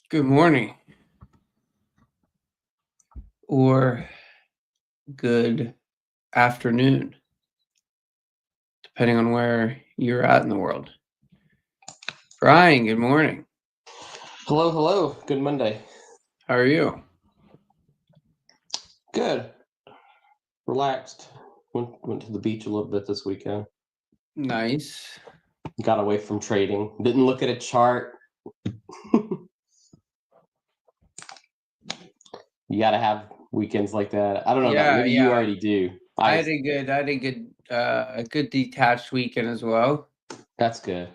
Good morning or good afternoon, depending on where you're at in the world. Brian, good morning. Hello, hello. Good Monday. How are you? Good. Relaxed. Went to the beach a little bit this weekend. Nice. Got away from trading. Didn't look at a chart. You got to have weekends like that. I don't know. Maybe you already do. I had a good detached weekend as well. That's good.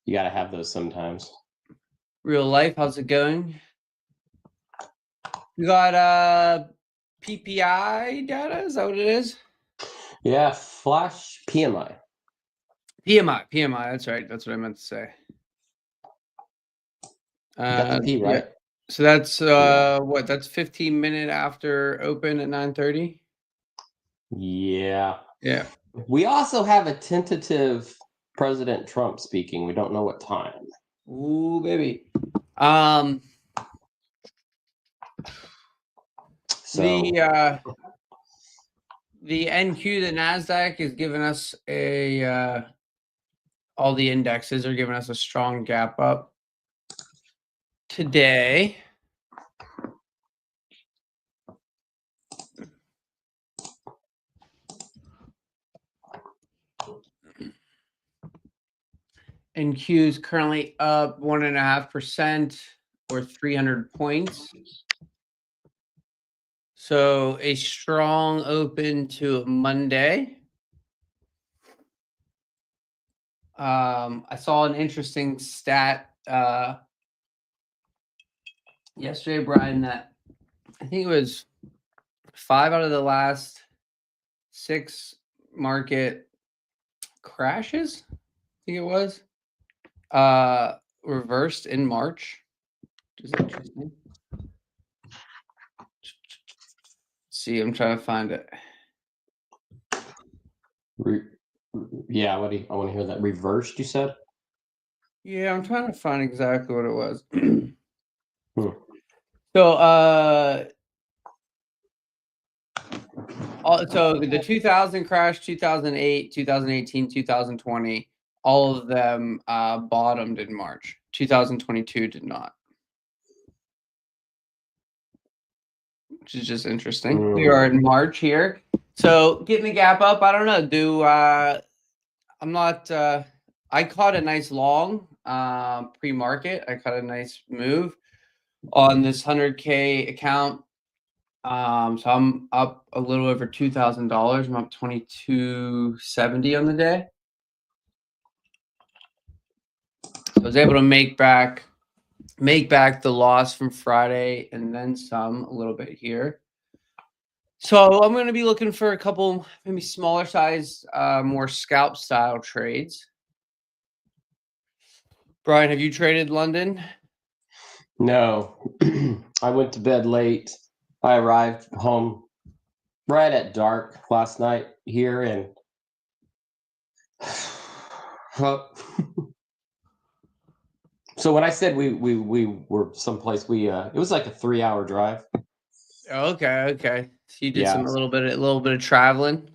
You got to have those sometimes. Real life, how's it going? You got PPI data? Is that what it is? Yeah, flash PMI. PMI. That's right. That's what I meant to say. Got the P, right? Yeah. So that's what? That's 15 minutes after open at 9:30. Yeah. Yeah. We also have a tentative President Trump speaking. We don't know what time. Ooh, baby. So the NQ, the Nasdaq, is giving us all the indexes are giving us a strong gap up today. NQ is currently up 1.5% or 300 points. So a strong open to Monday. I saw an interesting stat yesterday, Brian, that I think it was 5 out of the last 6 market crashes, I think it was, reversed in March, which is interesting. See, I'm trying to find it. Yeah, I want to hear that. Reversed, you said? Yeah, I'm trying to find exactly what it was. So the 2000 crash, 2008, 2018, 2020, all of them bottomed in March. 2022 did not, which is just interesting. We are in March here, so getting the gap up. I don't know. I'm not. I caught a nice long pre-market. I caught a nice move on this 100K account. So I'm up a little over $2,000. I'm up $2,270 on the day. So I was able to make back the loss from Friday and then some a little bit here. So I'm going to be looking for a couple maybe smaller size, more scalp style trades. Brian, have you traded London? No. I went to bed late. I arrived home right at dark last night here, and so when I said we were someplace, it was like a 3-hour drive. Okay. So you did a little bit of traveling.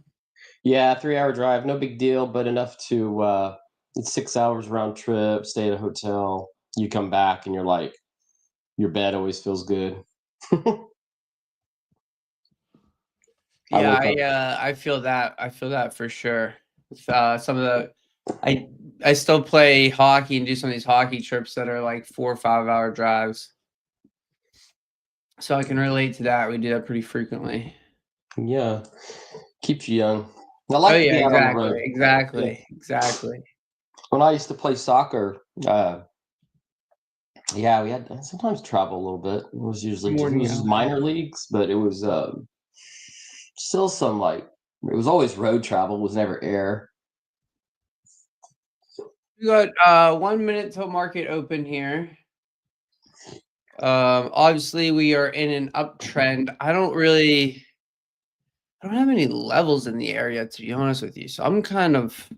Yeah, 3-hour drive, no big deal, but enough to it's 6 hours round trip, stay at a hotel. You come back and you're like, your bed always feels good. Yeah, I feel that. I feel that for sure. Some of the I still play hockey and do some of these hockey trips that are like 4 or 5 hour drives. So I can relate to that. We do that pretty frequently. Yeah, keeps you young. I like to be out on the road. Exactly. When I used to play soccer, yeah, we had sometimes travel a little bit. It was usually just minor leagues, but it was still some it was always road travel. It was never air. We got 1 minute till market open here. Obviously we are in an uptrend. I don't have any levels in the area, to be honest with you. So I'm kind of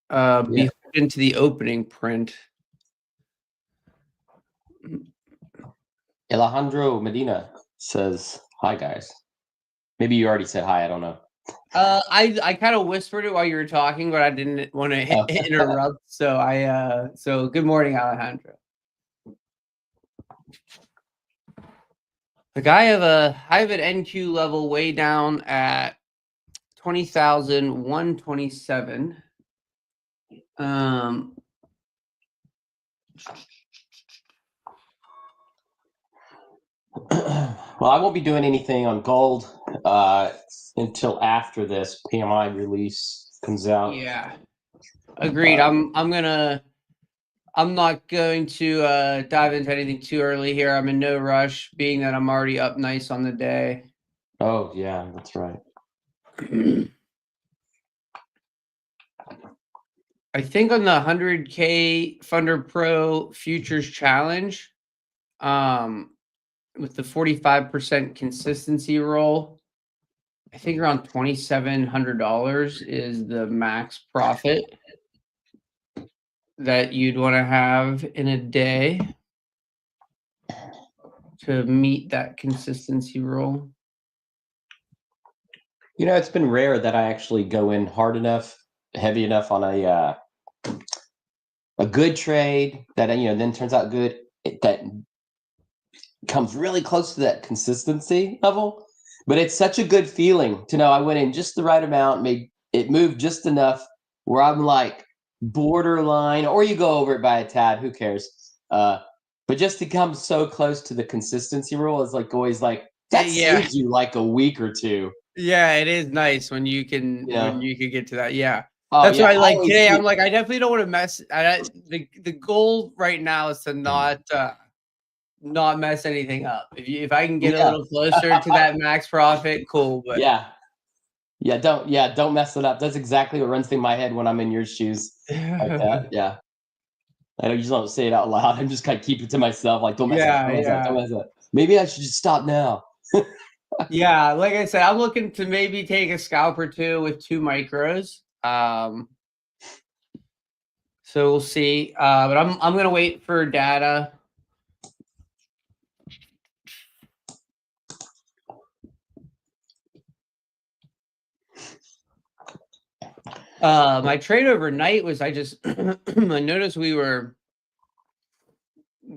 beholden to the opening print. Alejandro Medina says, "Hi guys." Maybe you already said hi. I don't know. I kind of whispered it while you were talking, but I didn't want to interrupt. So good morning, Alejandro. Like I have an NQ level way down at 20,127. Well, I won't be doing anything on gold until after this PMI release comes out. Yeah, agreed. I'm not going to dive into anything too early here. I'm in no rush, being that I'm already up nice on the day. Oh yeah, that's right. I think on the 100K Funder Pro Futures Challenge, with the 45% consistency roll, I think around $2,700 is the max profit that you'd want to have in a day to meet that consistency roll. You know, it's been rare that I actually go in hard enough, heavy enough on a good trade that then turns out good. That comes really close to that consistency level, but it's such a good feeling to know I went in just the right amount, made it move just enough where I'm like borderline, or you go over it by a tad, who cares? But just to come so close to the consistency rule is like always like that saves you like a week or two. Yeah, it is nice when you can get to that. Yeah. That's why, like today, I'm like, I definitely don't want to mess. The goal right now is to not mess anything up. If I can get a little closer to that max profit, cool. But don't mess it up. That's exactly what runs through my head when I'm in your shoes like that. Yeah, I just don't say it out loud. I'm just kind of keep it to myself. Like don't mess up, don't mess up. Maybe I should just stop now. Yeah, like I said, I'm looking to maybe take a scalp or two with 2 micros. So we'll see. But I'm gonna wait for data. My trade overnight was I noticed we were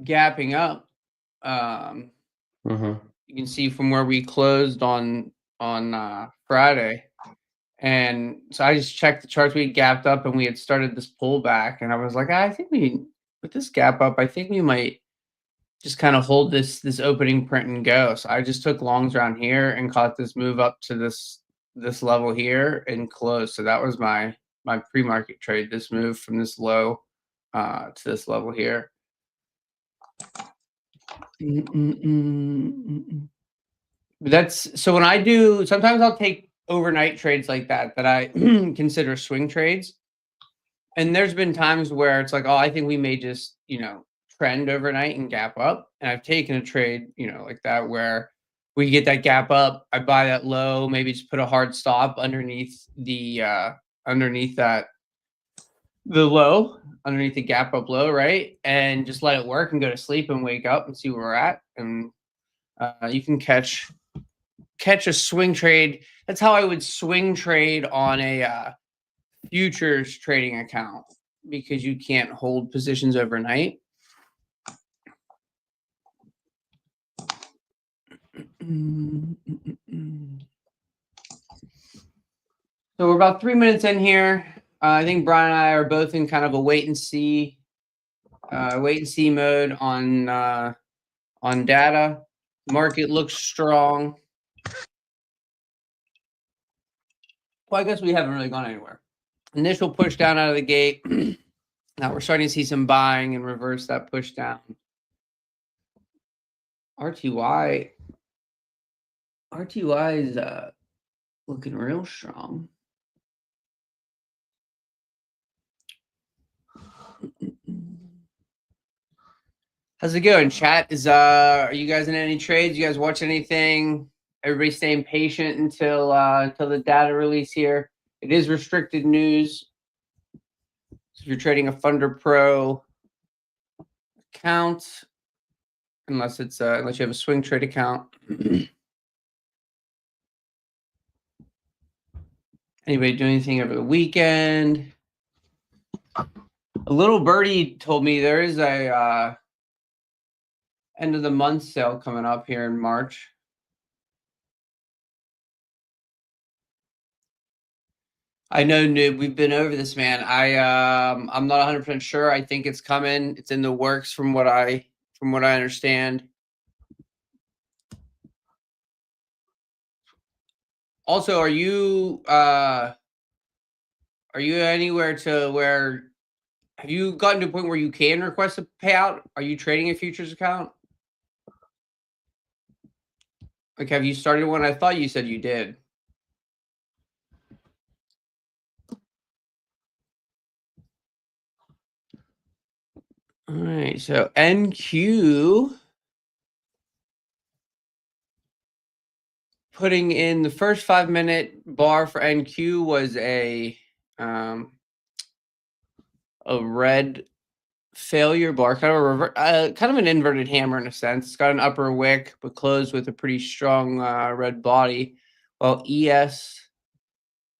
gapping up. You can see from where we closed on Friday. And so I just checked the charts. We gapped up and we had started this pullback. And I was like, I think with this gap up, I think we might just kind of hold this opening print and go. So I just took longs around here and caught this move up to this level here and closed. So that was my pre-market trade, this move from this low to this level here. That's so when I do, sometimes I'll take overnight trades like that I consider swing trades. And there's been times where it's like, oh, I think we may just, trend overnight and gap up. And I've taken a trade, like that where we get that gap up, I buy that low, maybe just put a hard stop underneath the low, underneath the gap up low, right? And just let it work and go to sleep and wake up and see where we're at. And you can catch a swing trade. That's how I would swing trade on a futures trading account, because you can't hold positions overnight. So we're about 3 minutes in here. I think Brian and I are both in kind of a wait and see mode on data. Market looks strong. Well, I guess we haven't really gone anywhere. Initial push down out of the gate. Now we're starting to see some buying and reverse that push down. RTY is looking real strong. How's it going, chat? Are you guys in any trades? You guys watch anything? Everybody staying patient until the data release here. It is restricted news. So if you're trading a Funder Pro account, unless it's unless you have a swing trade account. Anybody do anything over the weekend? A little birdie told me there is a end of the month sale coming up here in March. I know, Noob, we've been over this, man. I'm not 100% sure. I think it's coming. It's in the works from what I understand. Also, are you anywhere to where have you gotten to a point where you can request a payout? Are you trading a futures account? Like, have you started one? I thought you said you did. All right, so NQ putting in the first 5-minute bar for NQ was a red failure bar, kind of an inverted hammer in a sense. It's got an upper wick, but closed with a pretty strong red body, while ES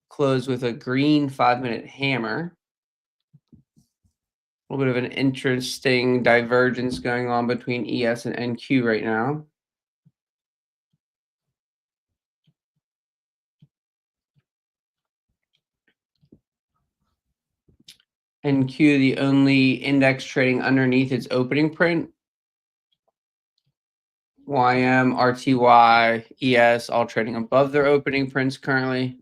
closed with a green 5-minute hammer. A little bit of an interesting divergence going on between ES and NQ right now. NQ, the only index trading underneath its opening print. YM, RTY, ES, all trading above their opening prints currently.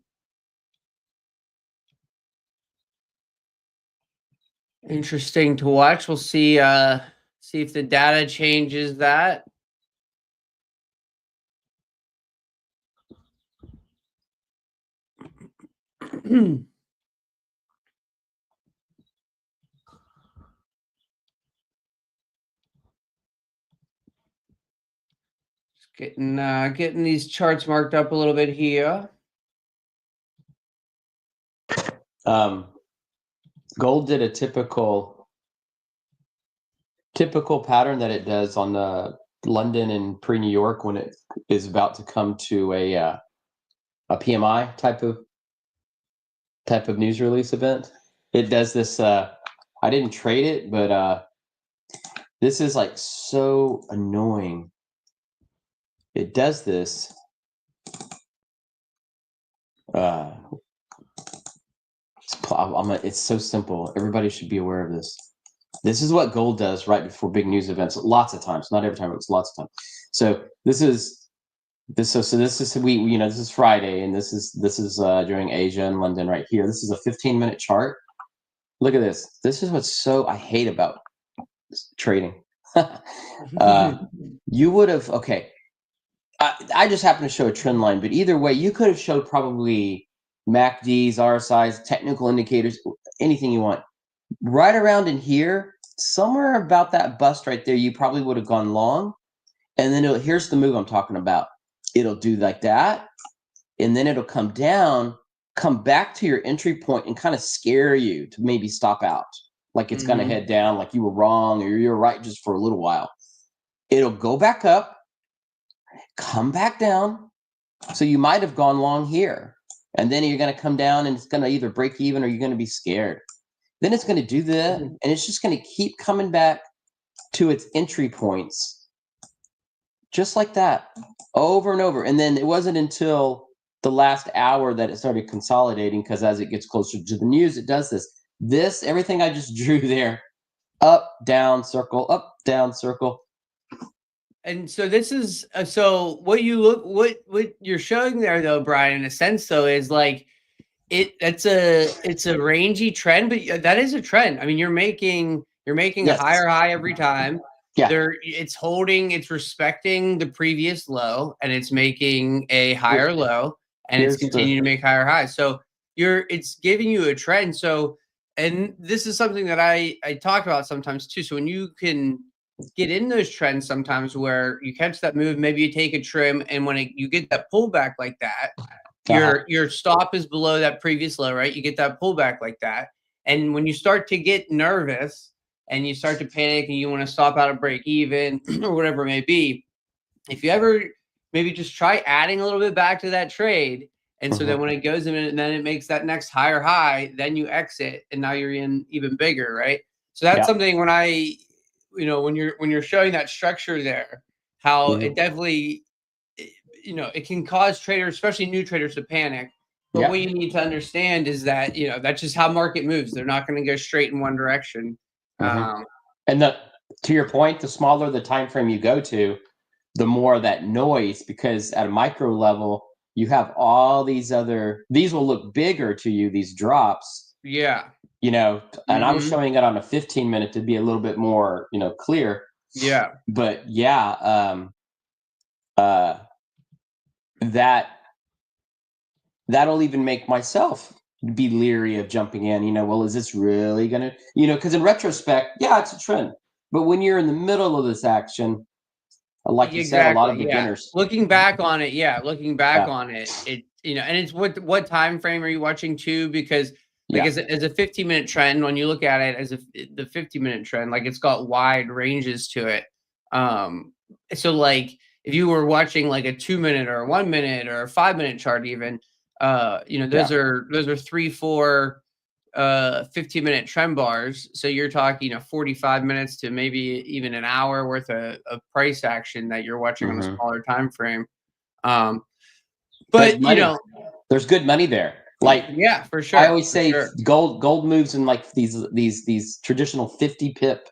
Interesting to watch. We'll see if the data changes that. Getting these charts marked up a little bit here. Gold did a typical pattern that it does on London and pre-New York when it is about to come to a PMI type of news release event. It does this. I didn't trade it, but this is like so annoying. It does this. It's so simple. Everybody should be aware of this. This is what gold does right before big news events. Lots of times, not every time, but it's lots of times. So this is this is Friday, and this is during Asia and London right here. This is a 15-minute chart. Look at this. This is what's I hate about trading. You would have I just happened to show a trend line, but either way, you could have showed probably MACDs, RSIs, technical indicators, anything you want. Right around in here, somewhere about that bust right there, you probably would have gone long. And then here's the move I'm talking about. It'll do like that, and then it'll come down, come back to your entry point and kind of scare you to maybe stop out. Like it's going to head down, like you were wrong or you're right just for a little while. It'll go back up, come back down. So you might have gone long here. And then you're going to come down and it's going to either break even or you're going to be scared. Then it's going to do that, and it's just going to keep coming back to its entry points. Just like that, over and over. And then it wasn't until the last hour that it started consolidating, because as it gets closer to the news, it does this. Everything I just drew there, up, down, circle, up, down, circle. And so this is so what you're showing there, though, Brian, in a sense, though, is like it's a rangy trend, but that is a trend. I mean, you're making Yes. a higher high every time. Yeah. It's respecting the previous low, and it's making a higher low, and it's continuing to make higher highs. So it's giving you a trend. So, and this is something that I talk about sometimes too. So when you can get in those trends sometimes where you catch that move, maybe you take a trim, and when you get that pullback like that, your stop is below that previous low, right? You get that pullback like that. And when you start to get nervous, and you start to panic and you want to stop out a break even or whatever it may be, if you ever maybe just try adding a little bit back to that trade. And so then when it goes in and then it makes that next higher high, then you exit and now you're in even bigger, right? So that's something when when you're showing that structure there, how it definitely, it can cause traders, especially new traders, to panic. But what you need to understand is that, that's just how market moves. They're not going to go straight in one direction. And to your point, the smaller the time frame you go to, the more that noise, because at a micro level, you have all these will look bigger to you, these drops. Yeah. And I was showing it on a 15-minute to be a little bit more, clear. Yeah. But that'll even make myself be leery of jumping in. Well, is this really gonna, because in retrospect, it's a trend. But when you're in the middle of this action, like you said, a lot of beginners looking back on it, and it's what time frame are you watching too? Because as a 15-minute trend, when you look at it as the 50-minute trend, like it's got wide ranges to it. So like if you were watching like a 2-minute or a 1-minute or a 5-minute chart, even those are 3-4 15-minute trend bars. So you're talking 45 minutes to maybe even an hour worth of price action that you're watching on a smaller time frame. But there's good money there. Like for sure. I always say gold moves in like these traditional 50 pip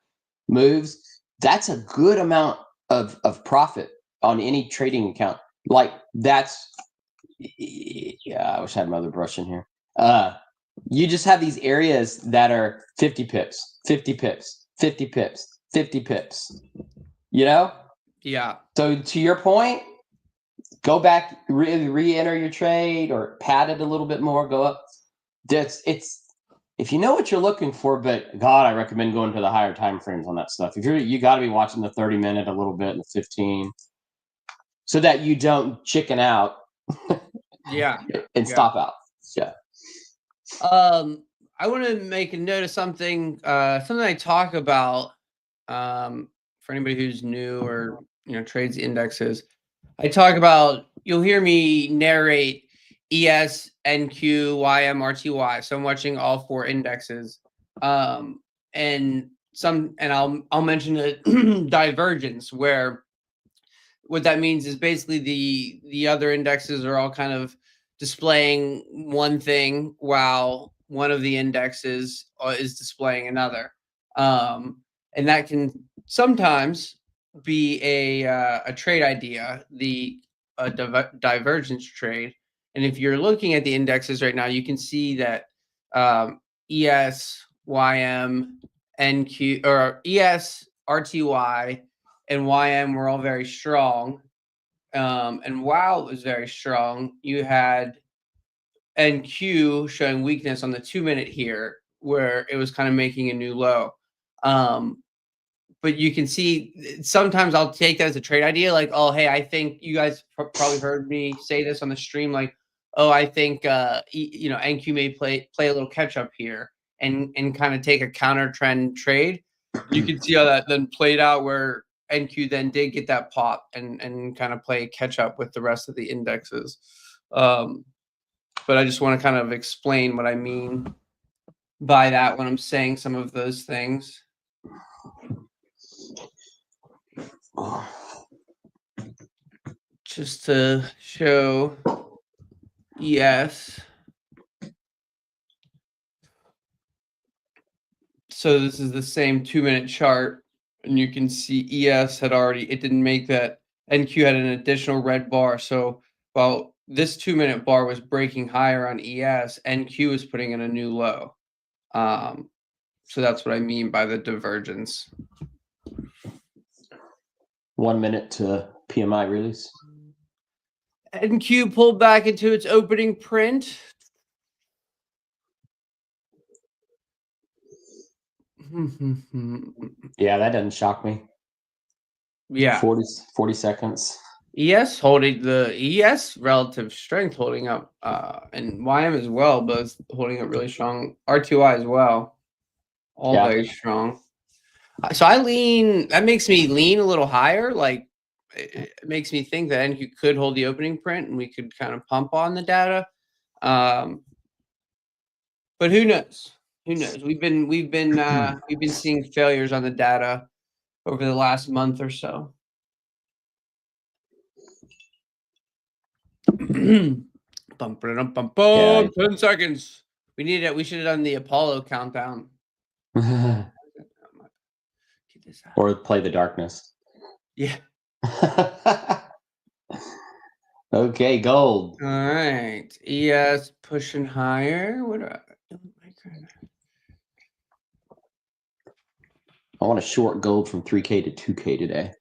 moves. That's a good amount of profit on any trading account. Like that's I wish I had my other brush in here. You just have these areas that are 50 pips, 50 pips, 50 pips, 50 pips. Yeah. So to your point, go back, re-enter your trade or pad it a little bit more, go up. It's if you know what you're looking for, but God, I recommend going to the higher time frames on that stuff. If you got to be watching the 30-minute a little bit and the 15, so that you don't chicken out. And stop out. I want to make a note of something I talk about for anybody who's new or trades indexes. I talk about, you'll hear me narrate ES, NQ, YM, RTY. So I'm watching all 4 indexes. And I'll mention a divergence, where what that means is basically the other indexes are all kind of displaying one thing while one of the indexes is displaying another. And that can sometimes be a trade idea, the divergence trade. And if you're looking at the indexes right now, you can see that ES, YM, NQ, or ES, RTY, and YM were all very strong. And while it was very strong, you had NQ showing weakness on the 2-minute here, where it was kind of making a new low. But you can see sometimes I'll take that as a trade idea, like, oh, hey, I think you guys probably heard me say this on the stream, like, oh, I think NQ may play a little catch up here and kind of take a counter trend trade. You can see how that then played out, where NQ then did get that pop and kind of play catch up with the rest of the indexes. But I just want to kind of explain what I mean by that when I'm saying some of those things. Just to show ES. So this is the same 2-minute chart, and you can see ES had already, it didn't make that. NQ had an additional red bar. So while this 2-minute bar was breaking higher on ES, NQ is putting in a new low. So that's what I mean by the divergence. 1 minute to PMI release. NQ pulled back into its opening print. Yeah, that doesn't shock me. Yeah. 40 seconds. ES holding the ES relative strength holding up, and YM as well, both holding up really strong. RTY as well, all very strong. So I lean. That makes me lean a little higher. Like it makes me think that NQ could hold the opening print, and we could kind of pump on the data. But who knows? Who knows? We've been seeing failures on the data over the last month or so. Bum, bum, bum, bum, 10 seconds. We need it. We should have done the Apollo countdown. Or play the darkness. Yeah. Okay, gold. All right. ES pushing higher. What do I want to short gold from 3K to 2K today.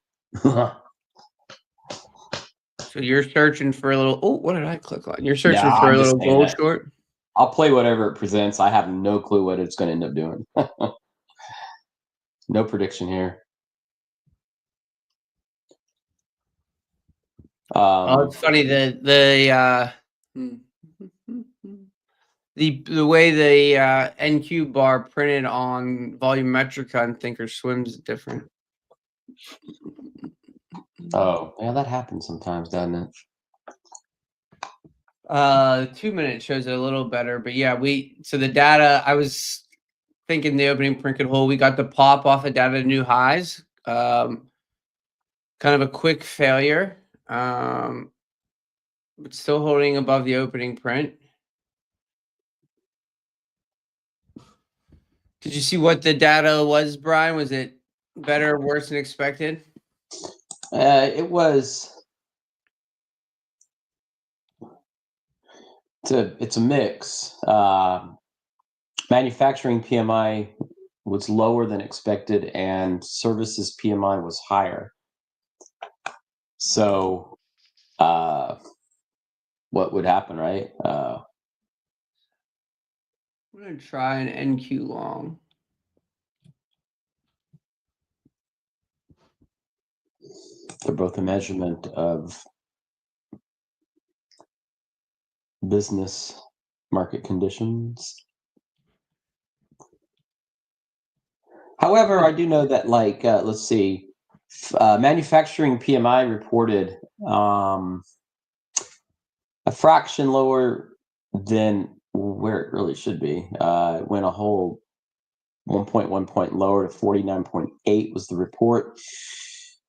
So you're searching for a little. Oh, what did I click on? You're searching Yeah, for I'm a just little saying gold that. short. I'll play whatever it presents. I have no clue what it's going to end up doing. No prediction here. It's funny the way the NQ bar printed on Volumetrica and Thinkorswim is different. Oh, yeah, that happens sometimes, doesn't it? 2 minutes shows it a little better, but yeah, so the data, I was thinking the opening print could hold. We got the pop off of data new highs. Kind of a quick failure. But still holding above the opening print. Did you see what the data was, Brian? Was it better or worse than expected? It was. It's a mix. Manufacturing PMI was lower than expected, and services PMI was higher. So, what would happen, right? I'm going to try an NQ long. They're both a measurement of business market conditions. However, I do know that, like, let's see, manufacturing PMI reported a fraction lower than where it really should be. It went a whole 1.1 point lower to 49.8 was the report.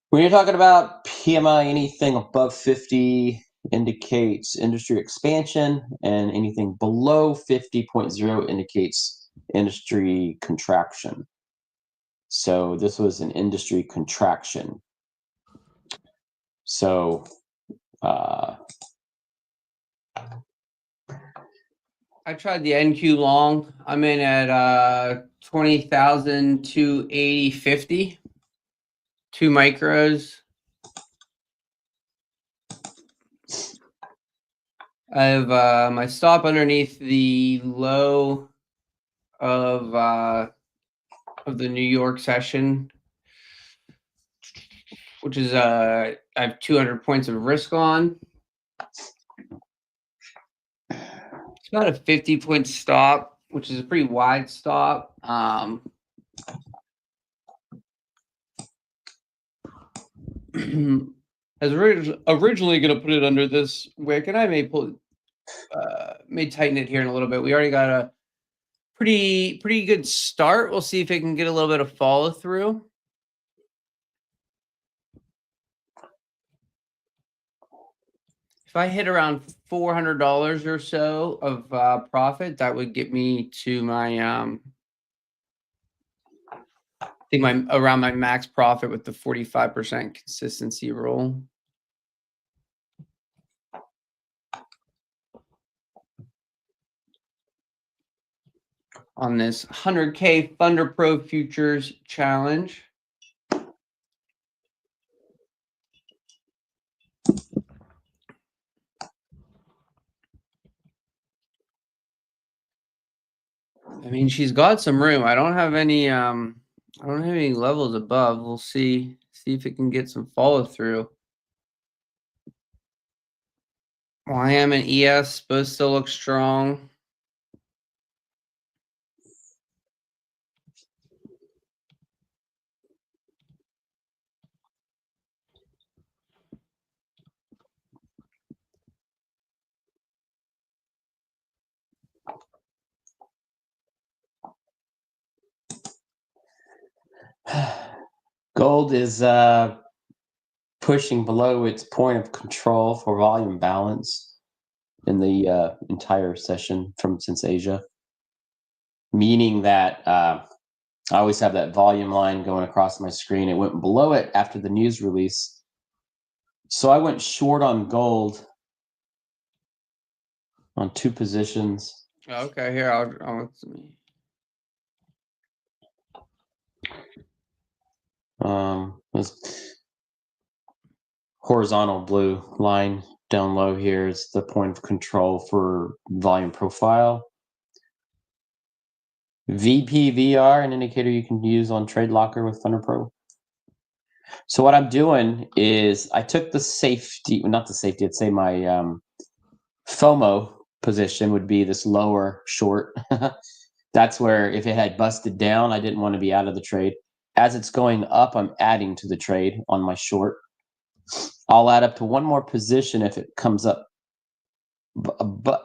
When you're talking about PMI, anything above 50 indicates industry expansion, and anything below 50.0 indicates industry contraction. So this was an industry contraction. So I tried the NQ long. I'm in at 20,280.50. 2 micros. I have my stop underneath the low of the New York session, which is I have 200 points of risk on. It's about a 50-point stop, which is a pretty wide stop. I was originally going to put it under this wick, and I may tighten it here in a little bit. We already got a pretty good start. We'll see if it can get a little bit of follow through. If I hit around $400 or so of profit, that would get me to my I think around my max profit with the 45% consistency rule. On this 100K FunderPro Futures Challenge. I mean, she's got some room. I don't have any levels above. We'll see if it can get some follow through. YM and ES both still look strong. Gold is pushing below its point of control for volume balance in the entire session since Asia, meaning that I always have that volume line going across my screen. It went below it after the news release, so I went short on gold on 2 positions. Okay, here I'll This horizontal blue line down low here is the point of control for volume profile. VPVR, an indicator you can use on Trade Locker with FunderPro. So what I'm doing is I took the safety, not the safety, I'd say my FOMO position would be this lower short. That's where if it had busted down, I didn't want to be out of the trade. As it's going up, I'm adding to the trade on my short. I'll add up to one more position if it comes up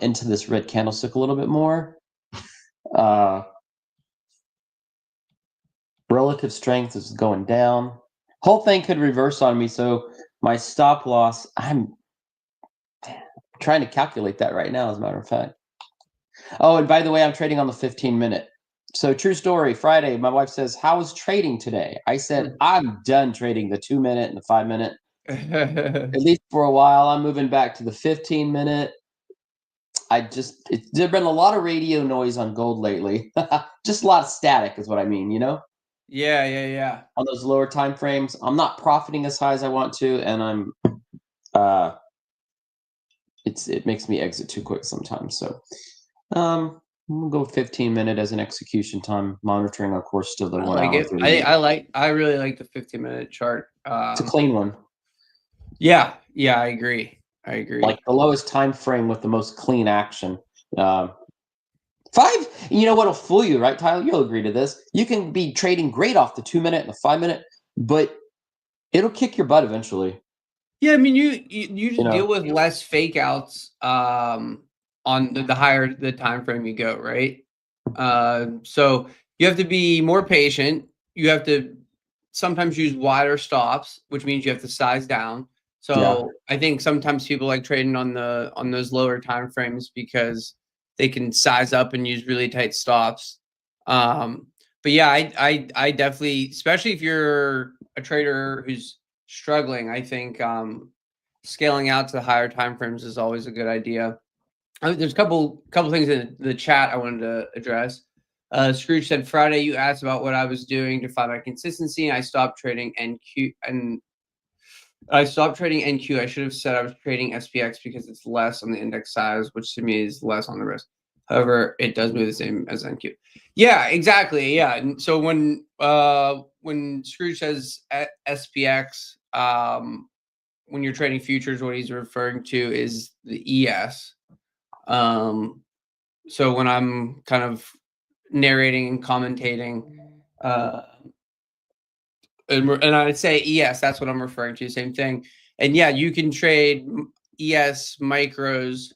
into this red candlestick a little bit more. Relative strength is going down. Whole thing could reverse on me, so my stop loss, I'm trying to calculate that right now, as a matter of fact. Oh, and by the way, I'm trading on the 15-minute. So true story, Friday, my wife says, how's trading today? I said, I'm done trading the 2-minute and the 5-minute. At least for a while. I'm moving back to the 15-minute. There's been a lot of radio noise on gold lately. Just a lot of static is what I mean, you know? Yeah. On those lower time frames, I'm not profiting as high as I want to, and I'm it makes me exit too quick sometimes. So I'm gonna go 15-minute as an execution time, monitoring, of course, still the 1 hour. I really like the 15-minute chart. It's a clean one. Yeah, I agree. Like the lowest time frame with the most clean action. 5, you know what'll fool you, right, Tyler? You'll agree to this. You can be trading great off the 2-minute and the 5-minute, but it'll kick your butt eventually. Yeah, I mean, you just deal with less fake outs on the higher the time frame you go, right? So you have to be more patient. You have to sometimes use wider stops, which means you have to size down. So I think sometimes people like trading on those lower time frames because they can size up and use really tight stops. But yeah, I definitely, especially if you're a trader who's struggling, I think scaling out to the higher time frames is always a good idea. There's a couple things in the chat I wanted to address. Scrooge said, Friday you asked about what I was doing to find my consistency, and I stopped trading NQ. I should have said I was trading SPX because it's less on the index size, which to me is less on the risk. However, it does move the same as NQ. Yeah, exactly. Yeah. And so when Scrooge says SPX, when you're trading futures, what he's referring to is the ES. So when I'm kind of narrating and commentating, and I'd say ES, that's what I'm referring to, same thing. And yeah, you can trade ES micros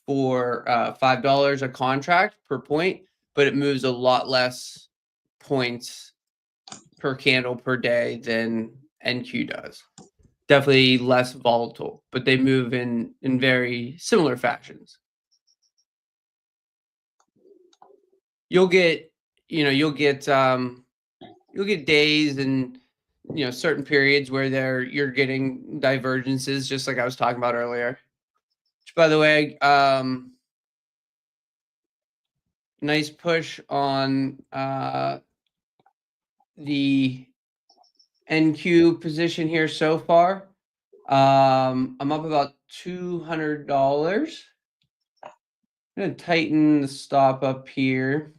for $5 a contract per point, but it moves a lot less points per candle per day than NQ does. Definitely less volatile, but they move in very similar fashions. You'll get days and certain periods where you're getting divergences, just like I was talking about earlier. Which, by the way, nice push on the NQ position here so far. I'm up about $200. I'm gonna tighten the stop up here.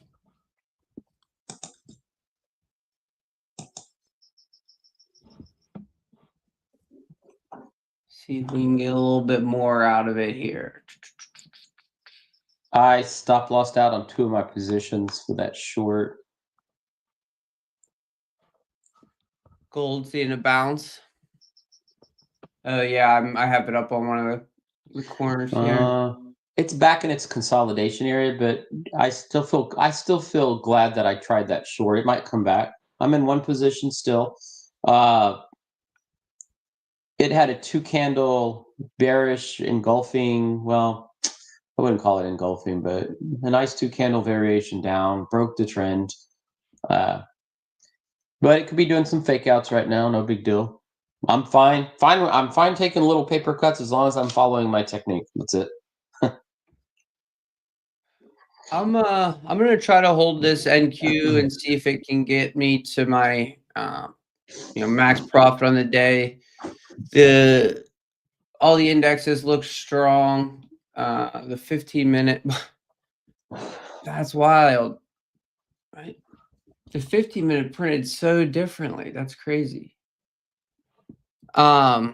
See if we can get a little bit more out of it here. I stop lossed out on 2 of my positions for that short. Gold seeing a bounce. Oh yeah, I have it up on one of the corners here. It's back in its consolidation area, but I still feel glad that I tried that short. It might come back. I'm in one position still. It had a 2-candle bearish engulfing. Well, I wouldn't call it engulfing, but a nice 2-candle variation down, broke the trend. But it could be doing some fake outs right now. No big deal. I'm fine. I'm fine taking little paper cuts as long as I'm following my technique. That's it. I'm gonna try to hold this NQ and see if it can get me to my max profit on the day. All the indexes look strong. The 15-minute, that's wild, right? The 15-minute printed so differently. That's crazy. Wow.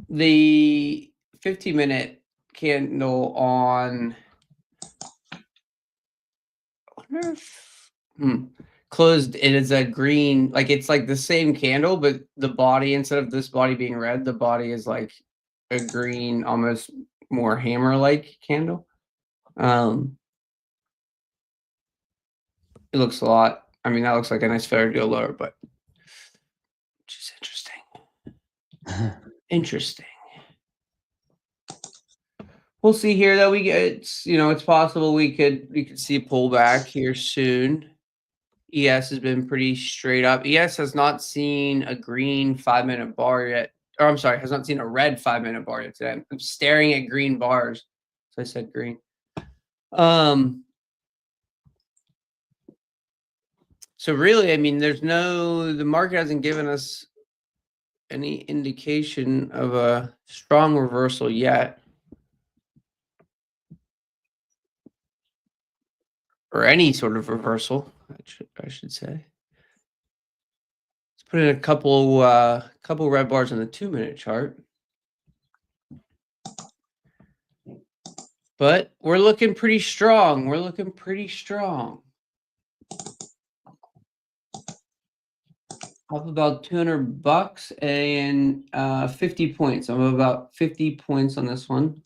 The 15-minute candle on, I wonder if, closed, it is a green, like it's like the same candle, but the body, instead of this body being red, the body is like a green, almost more hammer-like candle. It looks a lot. I mean, that looks like a nice fair deal lower, but which is interesting. Interesting. We'll see here that we get, it's possible we could see a pullback here soon. ES has been pretty straight up. ES has not seen a green 5-minute bar yet. Or I'm sorry, has not seen a red 5-minute bar yet today. I'm staring at green bars. So I said green. So really, I mean, the market hasn't given us any indication of a strong reversal yet. Or any sort of reversal, I should say. Let's put in a couple red bars on the 2-minute chart. But we're looking pretty strong. We're looking pretty strong. Up about $200 and 50 points. I'm about 50 points on this one.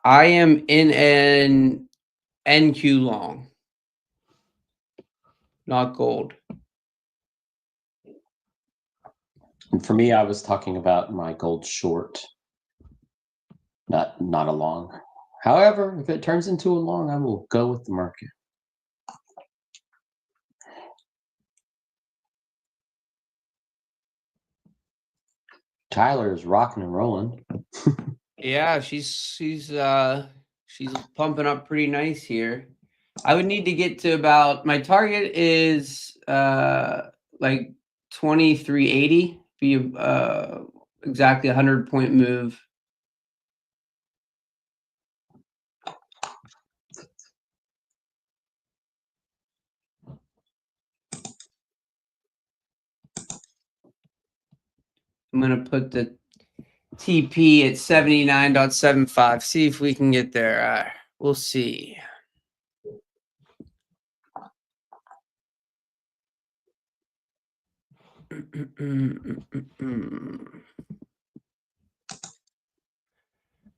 I am in an NQ long, not gold. And for me, I was talking about my gold short, not a long. However, if it turns into a long, I will go with the market. Tyler is rocking and rolling. Yeah, she's pumping up pretty nice here. I would need to get to about, my target is like 2380, be exactly 100-point move. I'm gonna put the TP at 79.75. See if we can get there. We'll see.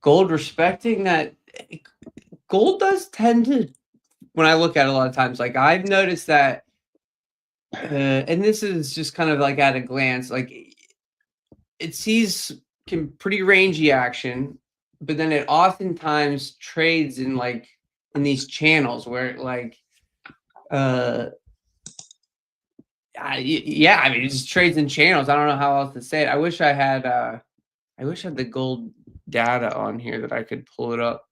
Gold respecting that. Gold does tend to, when I look at it a lot of times, like I've noticed that, and this is just kind of like at a glance, like it sees pretty rangy action, but then it oftentimes trades in these channels where it yeah, I mean, it just trades in channels. I don't know how else to say it. I wish I had the gold data on here that I could pull it up.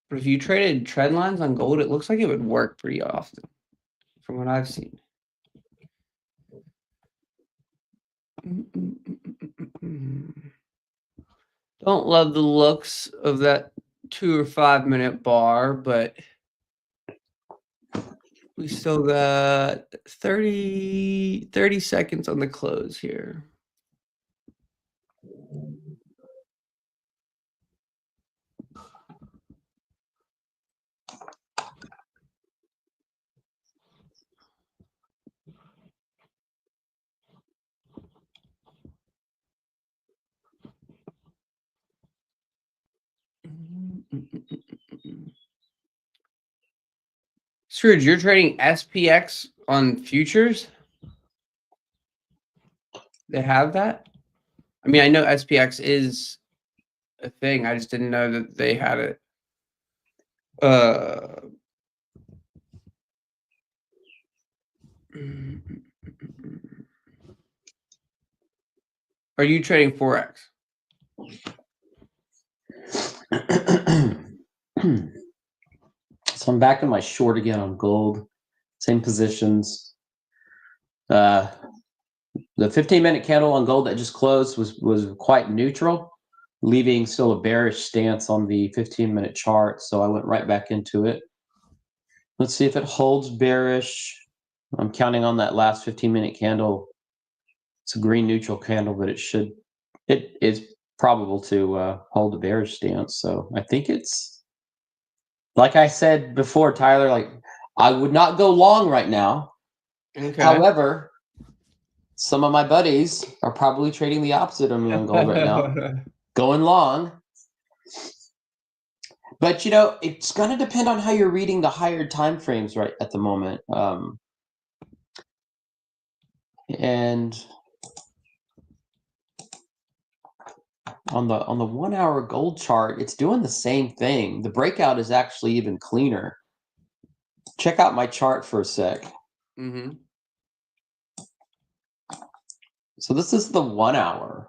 But if you traded trend lines on gold, it looks like it would work pretty often from what I've seen. Don't love the looks of that 2 or 5-minute bar, but we still got 30 seconds on the close here. Scrooge, you're trading SPX on futures? They have that? I mean, I know SPX is a thing. I just didn't know that they had it. Are you trading Forex? So I'm back in my short again on gold. Same positions. The 15-minute candle on gold that just closed was quite neutral, leaving still a bearish stance on the 15-minute chart. So I went right back into it. Let's see if it holds bearish. I'm counting on that last 15-minute candle. It's a green neutral candle, but it is probable to hold a bearish stance. So I think it's, like I said before, Tyler, like I would not go long right now. Okay. However, some of my buddies are probably trading the opposite of me on gold right now, going long. But it's going to depend on how you're reading the higher time frames right at the moment. And on the 1 hour gold chart, it's doing the same thing. The breakout is actually even cleaner. Check out my chart for a sec. Mm-hmm. So this is the 1 hour.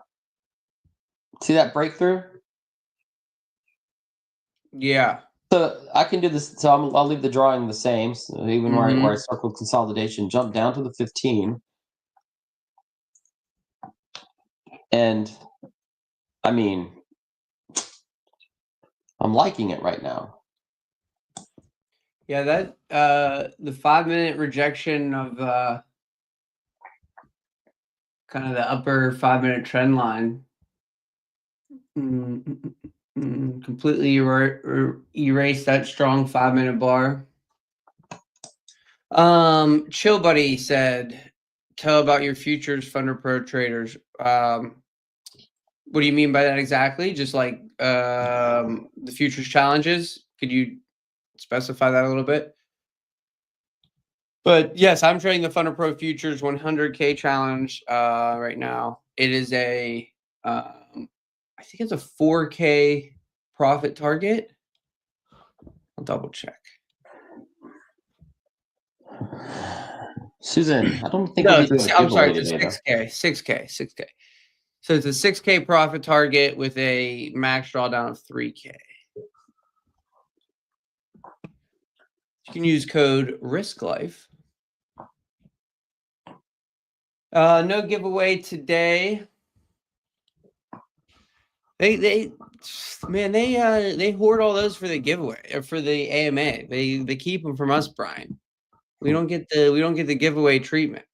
See that breakthrough? Yeah. So I can do this. So I'll leave the drawing the same. So even where I circled consolidation, jump down to the 15. And I mean, I'm liking it right now. Yeah, that the 5-minute rejection of kind of the upper 5-minute trend line completely erase that strong 5-minute bar. Chill Buddy said, tell about your futures FunderPro traders. What do you mean by that exactly? Just like the futures challenges? Could you specify that a little bit? But yes, I'm trading the FunderPro Futures 100K challenge right now. It is a, I think it's a 4K profit target. I'll double check. Susan, I don't think No, we do I'm sorry, it's it's a 6K. So it's a 6K profit target with a max drawdown of 3K. You can use code RISKLIFE. No giveaway today. They hoard all those for the giveaway or for the AMA. They keep them from us, Brian. We don't get the giveaway treatment.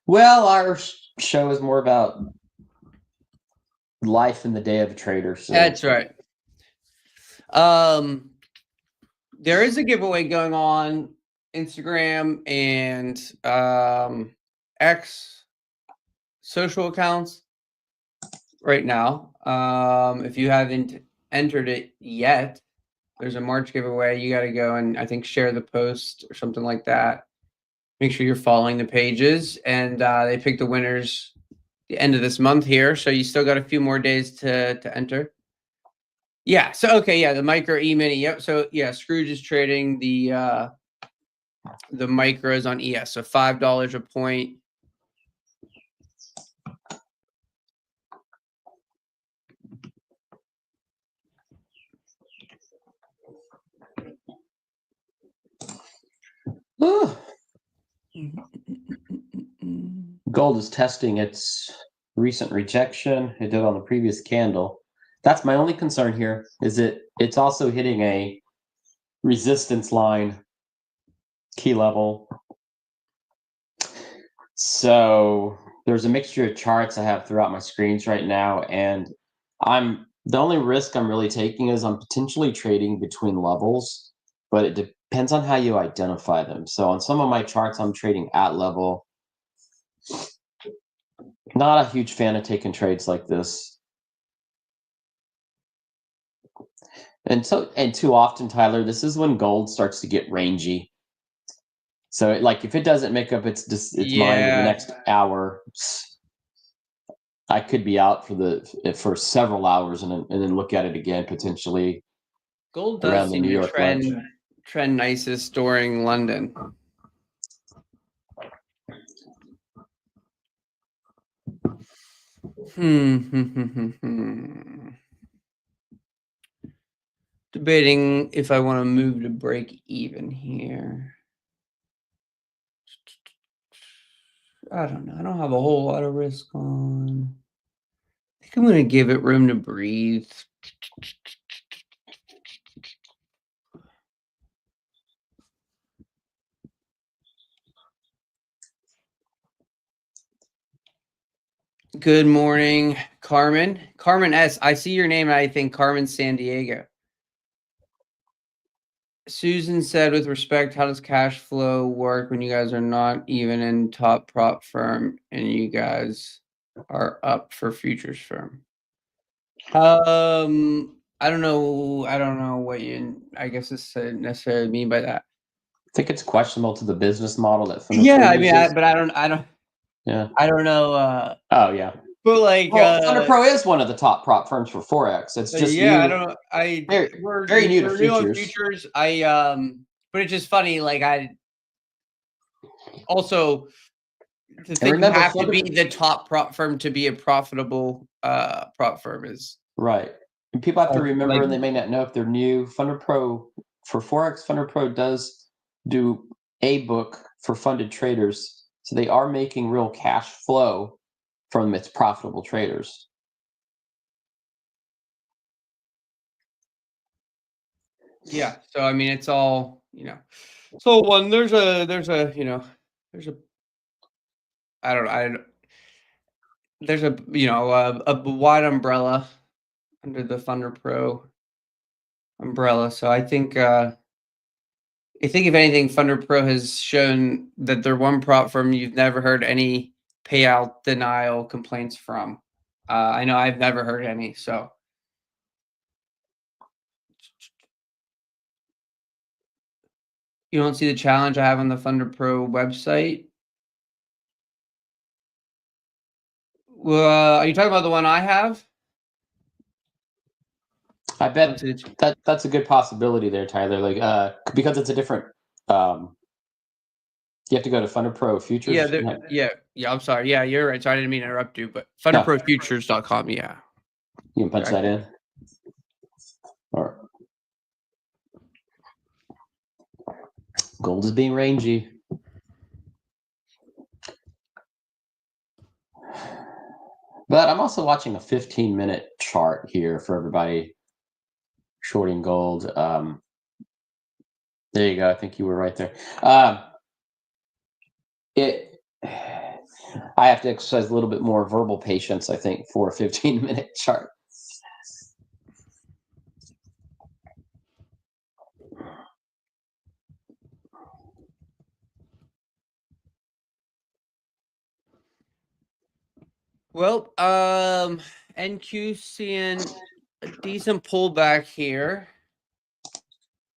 Well, our show is more about life in the day of a trader. So. That's right. There is a giveaway going on Instagram and X social accounts right now. If you haven't entered it yet, there's a March giveaway. You got to go and I think share the post or something like that. Make sure you're following the pages, and they pick the winners the end of this month here. So you still got a few more days to enter. Yeah. So okay. Yeah. The micro E-mini. Yep. So yeah, Scrooge is trading the micros on ES. So $5 a point. Gold is testing its recent rejection. It did on the previous candle. That's my only concern here, is it's also hitting a resistance line key level. So there's a mixture of charts I have throughout my screens right now, and the only risk I'm really taking is I'm potentially trading between levels, but it depends on how you identify them. So on some of my charts, I'm trading at level. Not a huge fan of taking trades like this. And too often, Tyler, this is when gold starts to get rangy. So like if it doesn't make up its mind in the next hour, I could be out for several hours and then look at it again potentially. Gold does seem to trend nicest during London. Debating if I want to move to break even here. I don't know. I don't have a whole lot of risk on. I think I'm going to give it room to breathe. Good morning, Carmen. Carmen S. I see your name. I think Carmen San Diego. Susan said, with respect, how does cash flow work when you guys are not even in top prop firm and you guys are up for futures firm? I don't know what you, I guess, this necessarily mean by that. I think it's questionable to the business model that FunderPro I mean, uses. I don't know. Oh yeah. But like, FunderPro is one of the top prop firms for Forex. It's just I don't know. We're very new to futures. But it's just funny. Like I also to think you have to be the top prop firm to be a profitable prop firm is right. And people have to remember, and they may not know if they're new. FunderPro for Forex, FunderPro does do a book for funded traders, so they are making real cash flow from its profitable traders. Yeah. So I mean, it's all So there's a there's a wide umbrella under the FunderPro umbrella. So I think if anything, FunderPro has shown that they're one prop firm you've never heard any payout denial complaints from. I know I've never heard any. So you don't see the challenge I have on the FunderPro website? Well, are you talking about the one I have? I bet that's a good possibility there, Tyler. Like, because it's a different. You have to go to FunderPro Futures. Yeah. I'm sorry. Yeah, you're right. Sorry, I didn't mean to interrupt you, but FunderProFutures.com. Yeah. You can punch that in. All right. Gold is being rangy. But I'm also watching a 15-minute chart here for everybody shorting gold. There you go. I think you were right there. I have to exercise a little bit more verbal patience, I think, for a 15-minute chart. Well, NQ seeing a decent pullback here.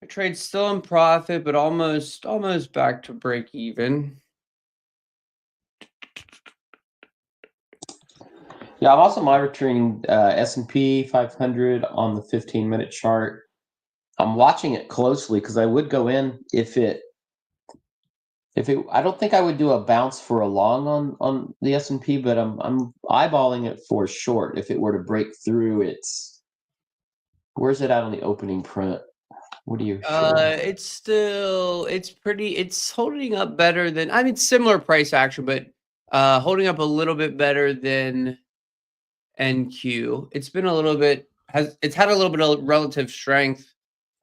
The trade's still in profit, but almost back to break even. Yeah, I'm also monitoring S&P 500 on the 15-minute chart. I'm watching it closely because I would go in if it. I don't think I would do a bounce for a long on the S&P, but I'm eyeballing it for short if it were to break through its. Where's it at on the opening print? What do you? It's holding up better than, I mean, similar price action, but holding up a little bit better than NQ. It's been a little bit it's had a little bit of relative strength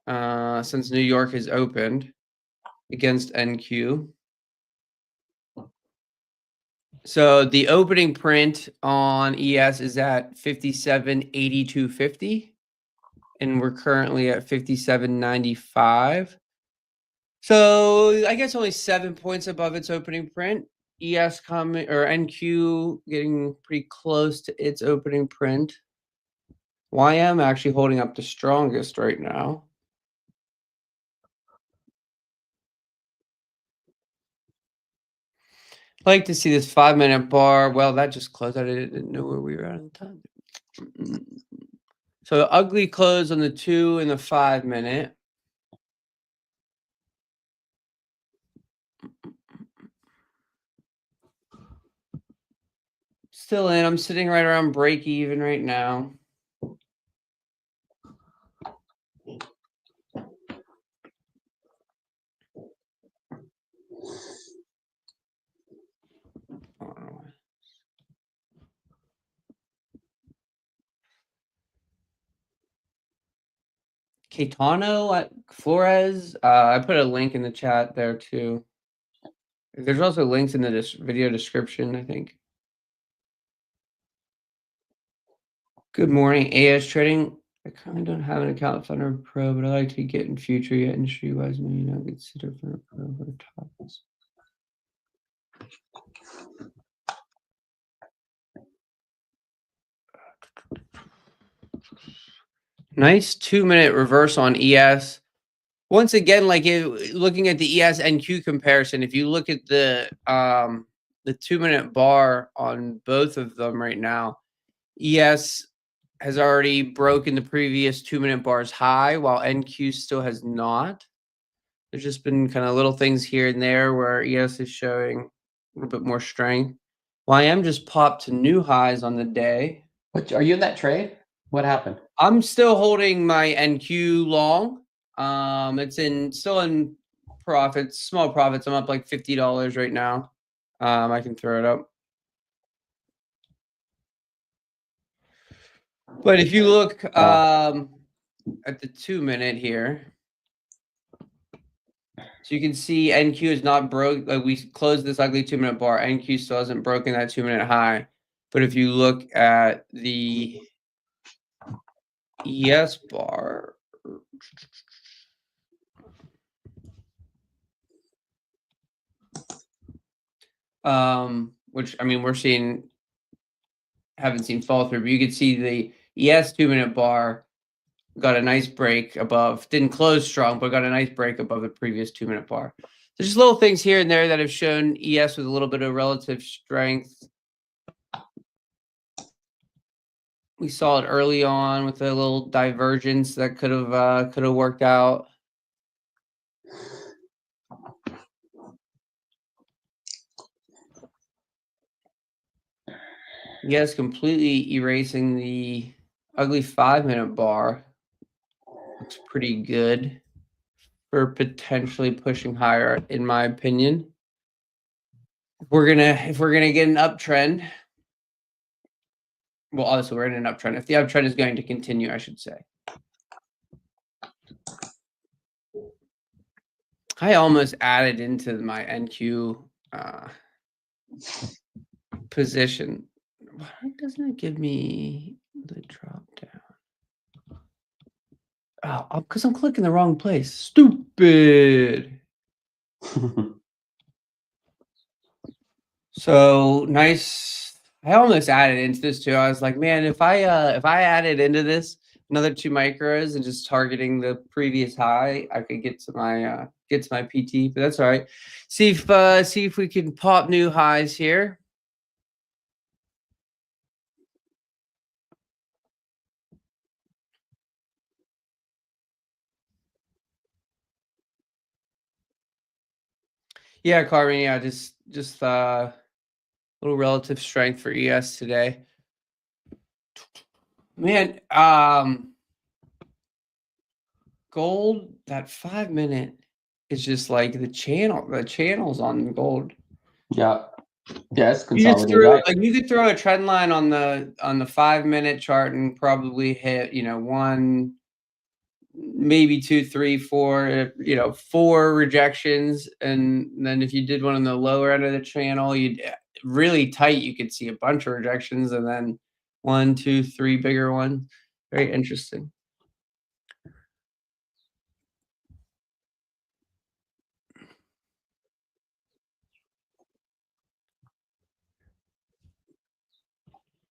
since New York has opened against NQ. So the opening print on ES is at 57.8250, and we're currently at 57.95. So I guess only 7 points above its opening print. ES coming, or NQ getting pretty close to its opening print. YM actually holding up the strongest right now. I like to see this 5-minute bar. Well, that just closed. I didn't know where we were at on time. So ugly close on the 2 and the 5-minute. Still in. I'm sitting right around break even right now. Caetano at Flores. I put a link in the chat there too. There's also links in the video description, I think. Good morning, AS Trading. I currently don't have an account with Thunder Pro, but I like to get in future yet industry-wise. Maybe not consider Thunder Pro for topics. Nice 2-minute reverse on ES. Once again, like looking at the ES NQ comparison, if you look at the 2-minute bar on both of them right now, ES has already broken the previous 2-minute bar's high, while NQ still has not. There's just been kind of little things here and there where ES is showing a little bit more strength. YM just popped to new highs on the day. What, are you in that trade? What happened? I'm still holding my NQ long. It's still in profits, small profits. I'm up like $50 right now. I can throw it up. But if you look at the 2-minute here, so you can see NQ is not broke. Like we closed this ugly 2-minute bar. NQ still hasn't broken that 2-minute high. But if you look at the ES bar, which I mean haven't seen fall through, but you can see the ES 2-minute bar got a nice break above, didn't close strong, but got a nice break above the previous 2-minute bar. There's just little things here and there that have shown ES with a little bit of relative strength. We saw it early on with a little divergence that could have worked out. Yes, completely erasing the ugly 5-minute bar. Looks pretty good for potentially pushing higher, in my opinion. If we're gonna get an uptrend, well, obviously we're in an uptrend. If the uptrend is going to continue, I should say. I almost added into my NQ position. Why doesn't it give me the drop down? Oh, because I'm clicking the wrong place. Stupid. So nice. I almost added into this too. I was like, man, if I added into this another 2 micros and just targeting the previous high, I could get to my PT. But that's all right. See if we can pop new highs here. Yeah, Carmen. Yeah, just little relative strength for ES today. Man, gold, that 5-minute is just like the channels on gold. Yeah. Yes, you could throw a trend line on the 5-minute chart and probably hit, one, maybe 2, 3, 4, 4 rejections. And then if you did one on the lower end of the channel, you'd really tight, you could see a bunch of rejections and then 1, 2, 3 bigger ones. Very interesting.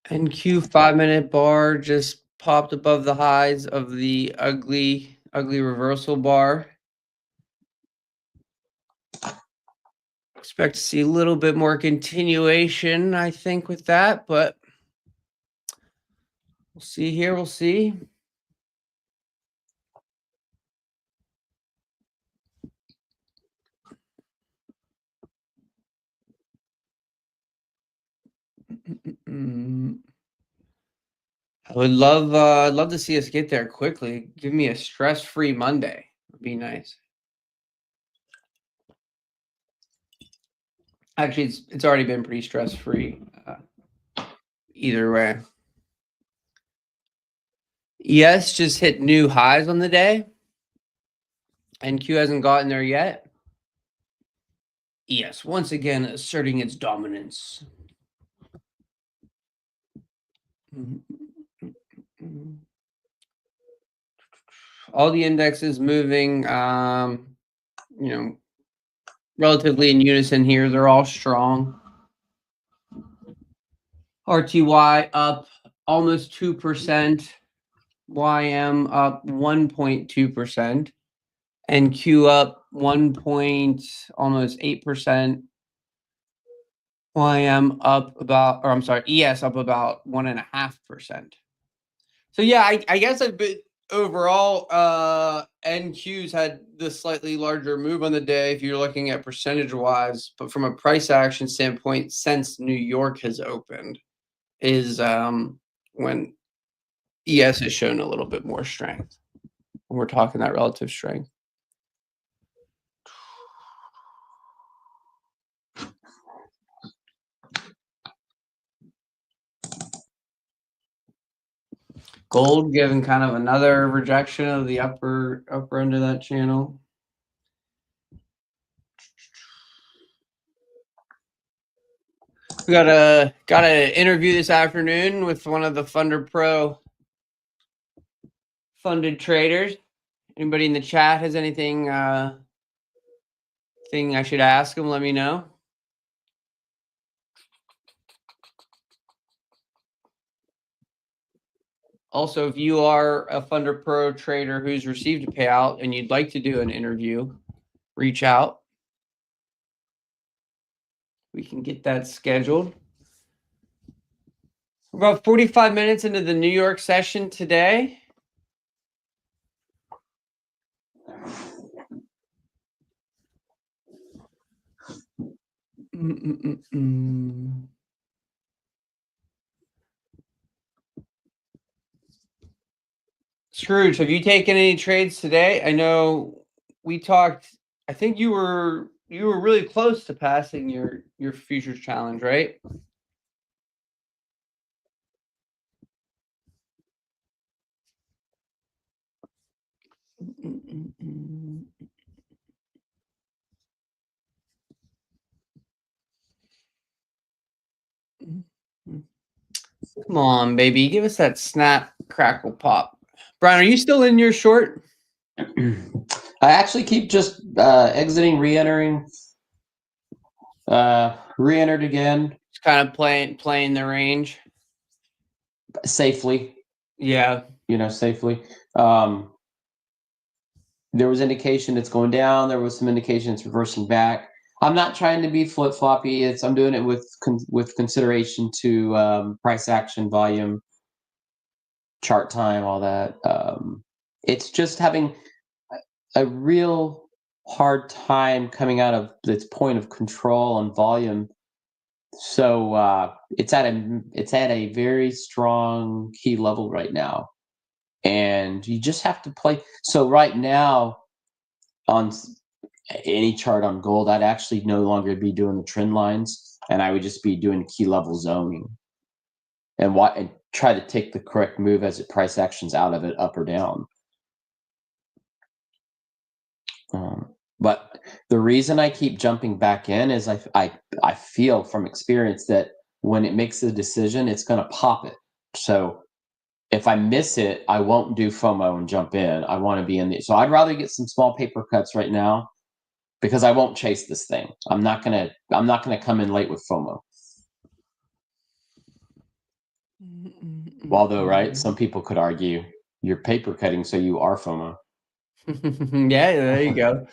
NQ 5-minute bar just popped above the highs of the ugly reversal bar. Expect to see a little bit more continuation, I think, with that, but we'll see here. We'll see. I would love to see us get there quickly. Give me a stress-free Monday. Would be nice. Actually, it's already been pretty stress-free. Either way. ES just hit new highs on the day. NQ hasn't gotten there yet. ES once again asserting its dominance. All the indexes moving, relatively in unison here. They're all strong. RTY up almost 2%. YM up 1.2%. NQ up almost 8%. YM up about, or I'm sorry, ES up about 1.5%. So yeah, I guess a bit overall, NQ's had the slightly larger move on the day if you're looking at percentage wise, but from a price action standpoint, since New York has opened, is when ES has shown a little bit more strength. When we're talking that relative strength. Gold giving kind of another rejection of the upper end of that channel. We got a interview this afternoon with one of the FunderPro funded traders. Anybody in the chat has anything thing I should ask them? Let me know. Also, if you are a FunderPro trader who's received a payout and you'd like to do an interview, reach out. We can get that scheduled. We're about 45 minutes into the New York session today. Scrooge, have you taken any trades today? I know we talked. I think you were really close to passing your futures challenge, right? Come on, baby. Give us that snap, crackle, pop. Brian, are you still in your short? I actually keep just exiting, re-entering, re-entered again. Just kind of playing the range. Safely. Yeah. Safely. There was indication it's going down. There was some indication it's reversing back. I'm not trying to be flip-floppy. I'm doing it with consideration to price action, volume, chart time, all that. It's just having a real hard time coming out of its point of control on volume. So it's at a very strong key level right now, and you just have to play. So right now, on any chart on gold, I'd actually no longer be doing the trend lines, and I would just be doing key level zoning, and try to take the correct move as it price actions out of it, up or down. But the reason I keep jumping back in is I feel from experience that when it makes a decision, it's going to pop it. So if I miss it, I won't do FOMO and jump in. I want to be in the. So I'd rather get some small paper cuts right now, because I won't chase this thing. I'm not gonna come in late with FOMO. Although, right, some people could argue you're paper cutting, so you are FOMO. Yeah, there you go.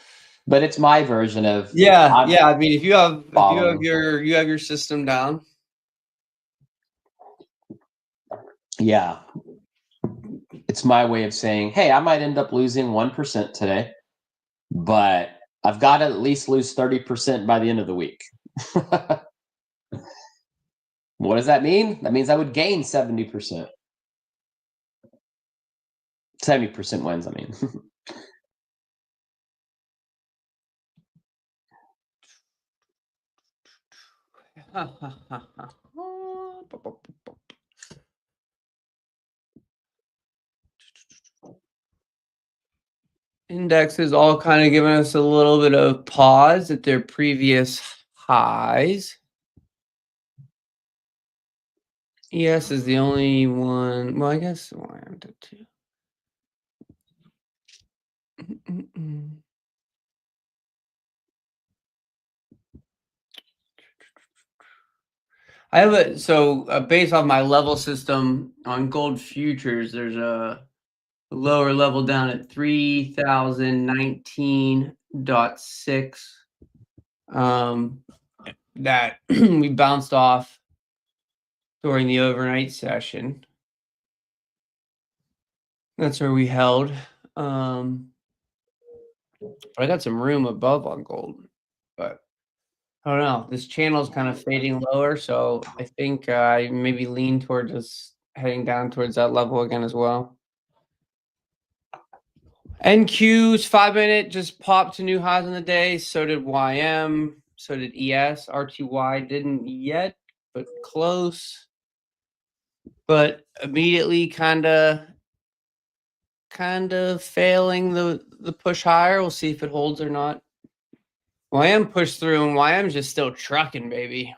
But it's my version of Yeah. I mean, if you have following. your system down. Yeah. It's my way of saying, hey, I might end up losing 1% today, but I've got to at least lose 30% by the end of the week. What does that mean? That means I would gain 70%. 70% wins, I mean. Indexes all kind of giving us a little bit of pause at their previous highs. ES is the only one. Well, I guess YM did too. I have based off my level system on gold futures, there's a lower level down at 3019.6 that we bounced off during the overnight session. That's where we held. But I got some room above on gold, but I don't know. This channel is kind of fading lower, so I think I maybe lean towards just heading down towards that level again as well. NQ's 5-minute just popped to new highs in the day. So did YM. So did ES. RTY didn't yet, but close. But immediately kind of failing the push higher. We'll see if it holds or not. YM pushed through, and YM's just still trucking, baby.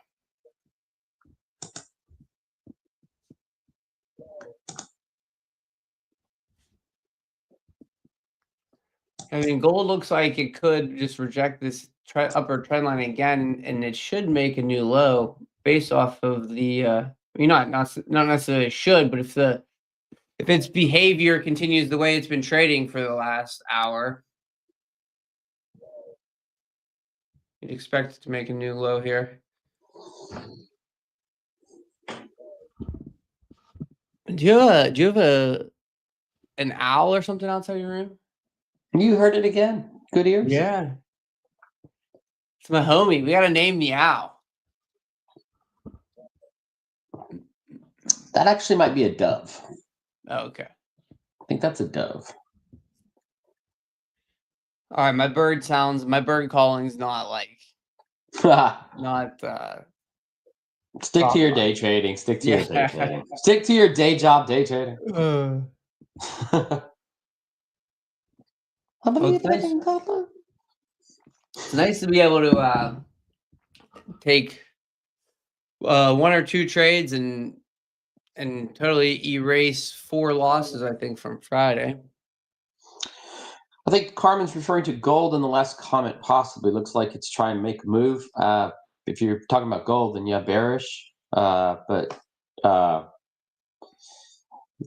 I mean, gold looks like it could just reject this upper trend line again, and it should make a new low based off of the. Not necessarily should, but if its behavior continues the way it's been trading for the last hour, you'd expect it to make a new low here. Do you have an owl or something outside your room? You heard it again. Good ears. Yeah. It's my homie. We got to name the owl. That actually might be a dove. Oh, okay. I think that's a dove. All right, my bird calling is not like not Stick to your day trading. Stick to your day trading. Stick to your day job day trading. It's nice to be able to take one or two trades and totally erase 4 losses, I think, from Friday. I think Carmen's referring to gold in the last comment, possibly. Looks like it's trying to make a move. If you're talking about gold, then yeah, bearish. But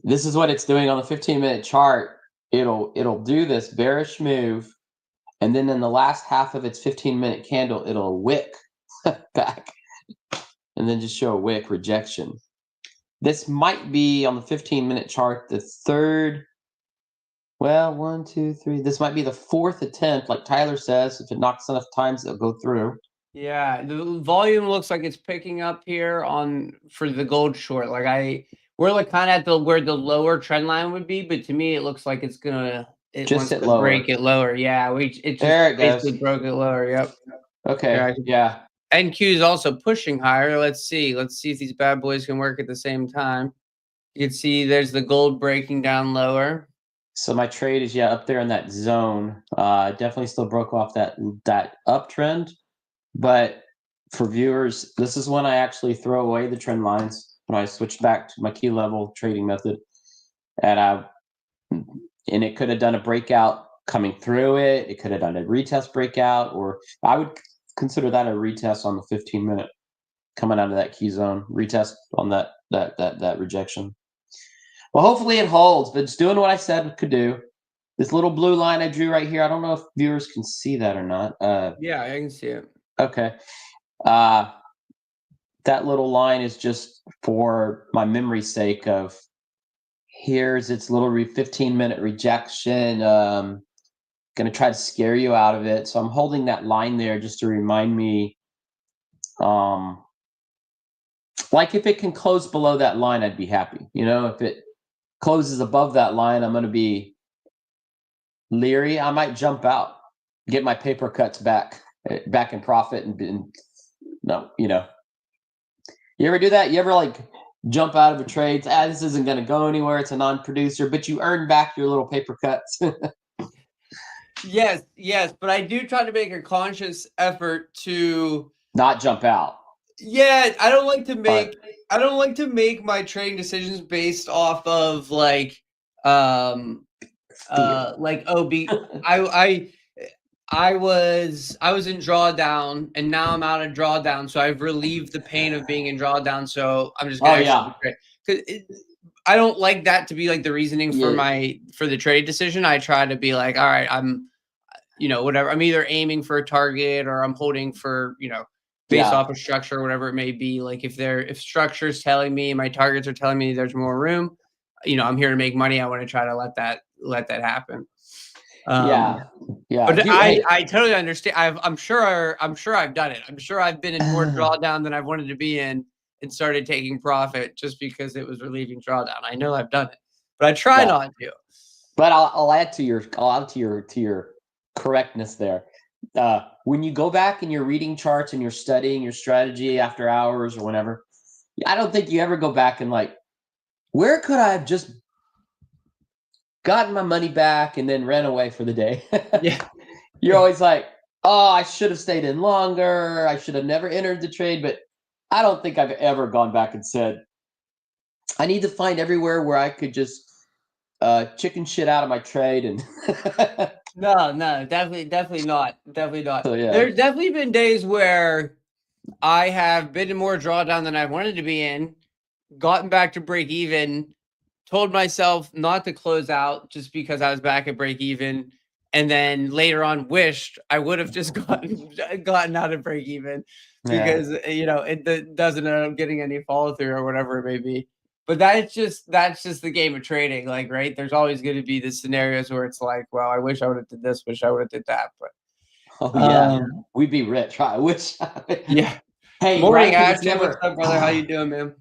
this is what it's doing on the 15-minute chart. It'll do this bearish move, and then in the last half of its 15-minute candle, it'll wick back, and then just show a wick rejection. This might be on the 15-minute chart the third. Well, 1, 2, 3. This might be the 4th attempt, like Tyler says. If it knocks enough times, it'll go through. Yeah, the volume looks like it's picking up here for the gold short. We're like kind of at where the lower trend line would be, but to me it looks like it's gonna just hit lower. Break it lower. Yeah, it basically broke it lower. Yep. Okay. Yeah. NQ is also pushing higher. Let's see if these bad boys can work at the same time. You can see there's the gold breaking down lower. So my trade is up there in that zone. Definitely still broke off that uptrend, but for viewers, this is when I actually throw away the trend lines when I switch back to my key level trading method, and it could have done a breakout coming through it. It could have done a retest breakout, or I would consider that a retest on the 15-minute coming out of that key zone retest on that rejection. Well, hopefully it holds, but it's doing what I said it could do. This little blue line I drew right here, I don't know if viewers can see that or not. Yeah, I can see it. Okay. That little line is just for my memory's sake of here's its little 15-minute rejection. Going to try to scare you out of it. So I'm holding that line there just to remind me. Like if it can close below that line, I'd be happy. If it closes above that line, I'm going to be leery. I might jump out, get my paper cuts back in profit, and no, You ever do that? You ever like jump out of a trade? This isn't going to go anywhere. It's a non-producer, but you earn back your little paper cuts. Yes, but I do try to make a conscious effort to not jump out. Yeah, I don't like to make my trading decisions based off of like OB. I was in drawdown and now I'm out of drawdown, so I've relieved the pain of being in drawdown. So I'm just gonna trade. 'Cause I don't like that to be like the reasoning for the trade decision. I try to be like, all right, I'm whatever. I'm either aiming for a target or I'm holding for based off of structure or whatever it may be. Like if structure is telling me, my targets are telling me there's more room, I'm here to make money. I want to try to let that happen. Yeah. But I totally understand. I'm sure I've done it. I'm sure I've been in more drawdown than I've wanted to be in and started taking profit just because it was relieving drawdown. I know I've done it, but I try not to. But I'll add to your correctness there. When you go back and you're reading charts and you're studying your strategy after hours or whenever, I don't think you ever go back and like, where could I have just gotten my money back and then ran away for the day? Yeah. You're always like, oh, I should have stayed in longer. I should have never entered the trade. But I don't think I've ever gone back and said, I need to find everywhere where I could just chicken shit out of my trade. And No, definitely not. So, yeah. There's definitely been days where I have been in more drawdown than I wanted to be in, gotten back to break even, told myself not to close out just because I was back at break even, and then later on wished I would have just gotten out of break even because it doesn't end up getting any follow through or whatever it may be. But that's just the game of trading, like, right? There's always going to be the scenarios where it's like, well, I wish I would have did this, wish I would have did that, but we'd be rich. I wish. Yeah. Hey, morning, Ashton. What's up, brother? How you doing, man?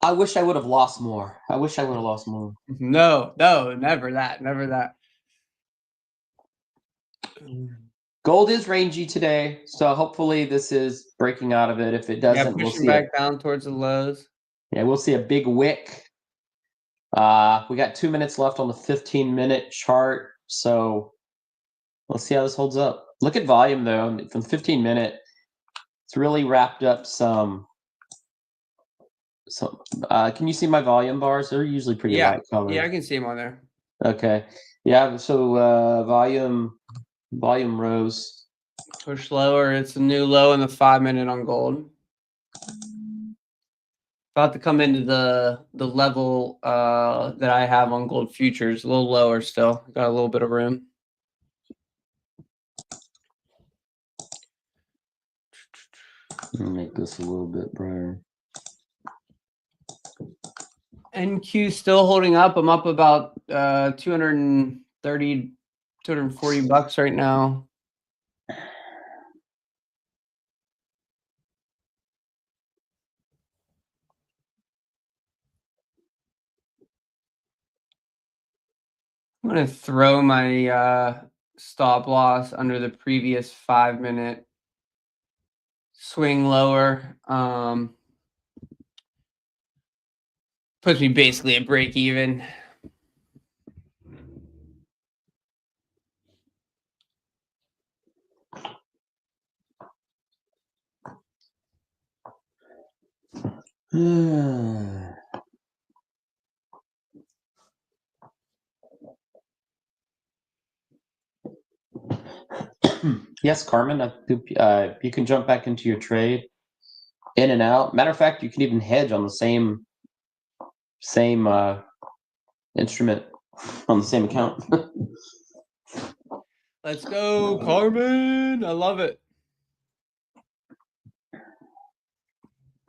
I wish I would have lost more. No, never that. Gold is rangy today, so hopefully this is breaking out of it. If it doesn't, we'll see back down towards the lows. Yeah, we'll see a big wick. We got 2 minutes left on the 15-minute chart, so let's see how this holds up. Look at volume though from the 15-minute. It's really wrapped up some. Can you see my volume bars? They're usually pretty light color. Yeah, I can see them on there. Okay. Yeah. So volume rose. Push lower. It's a new low in the 5-minute on gold. About to come into the level that I have on gold futures. A little lower still. Got a little bit of room. Let me make this a little bit brighter. NQ still holding up. I'm up about 230, 240 bucks right now. I'm going to throw my stop loss under the previous 5-minute swing lower. Puts me basically at break even. Yes, Carmen, you can jump back into your trade, in and out. Matter of fact, you can even hedge on the same instrument on the same account. Let's go, Carmen. I love it.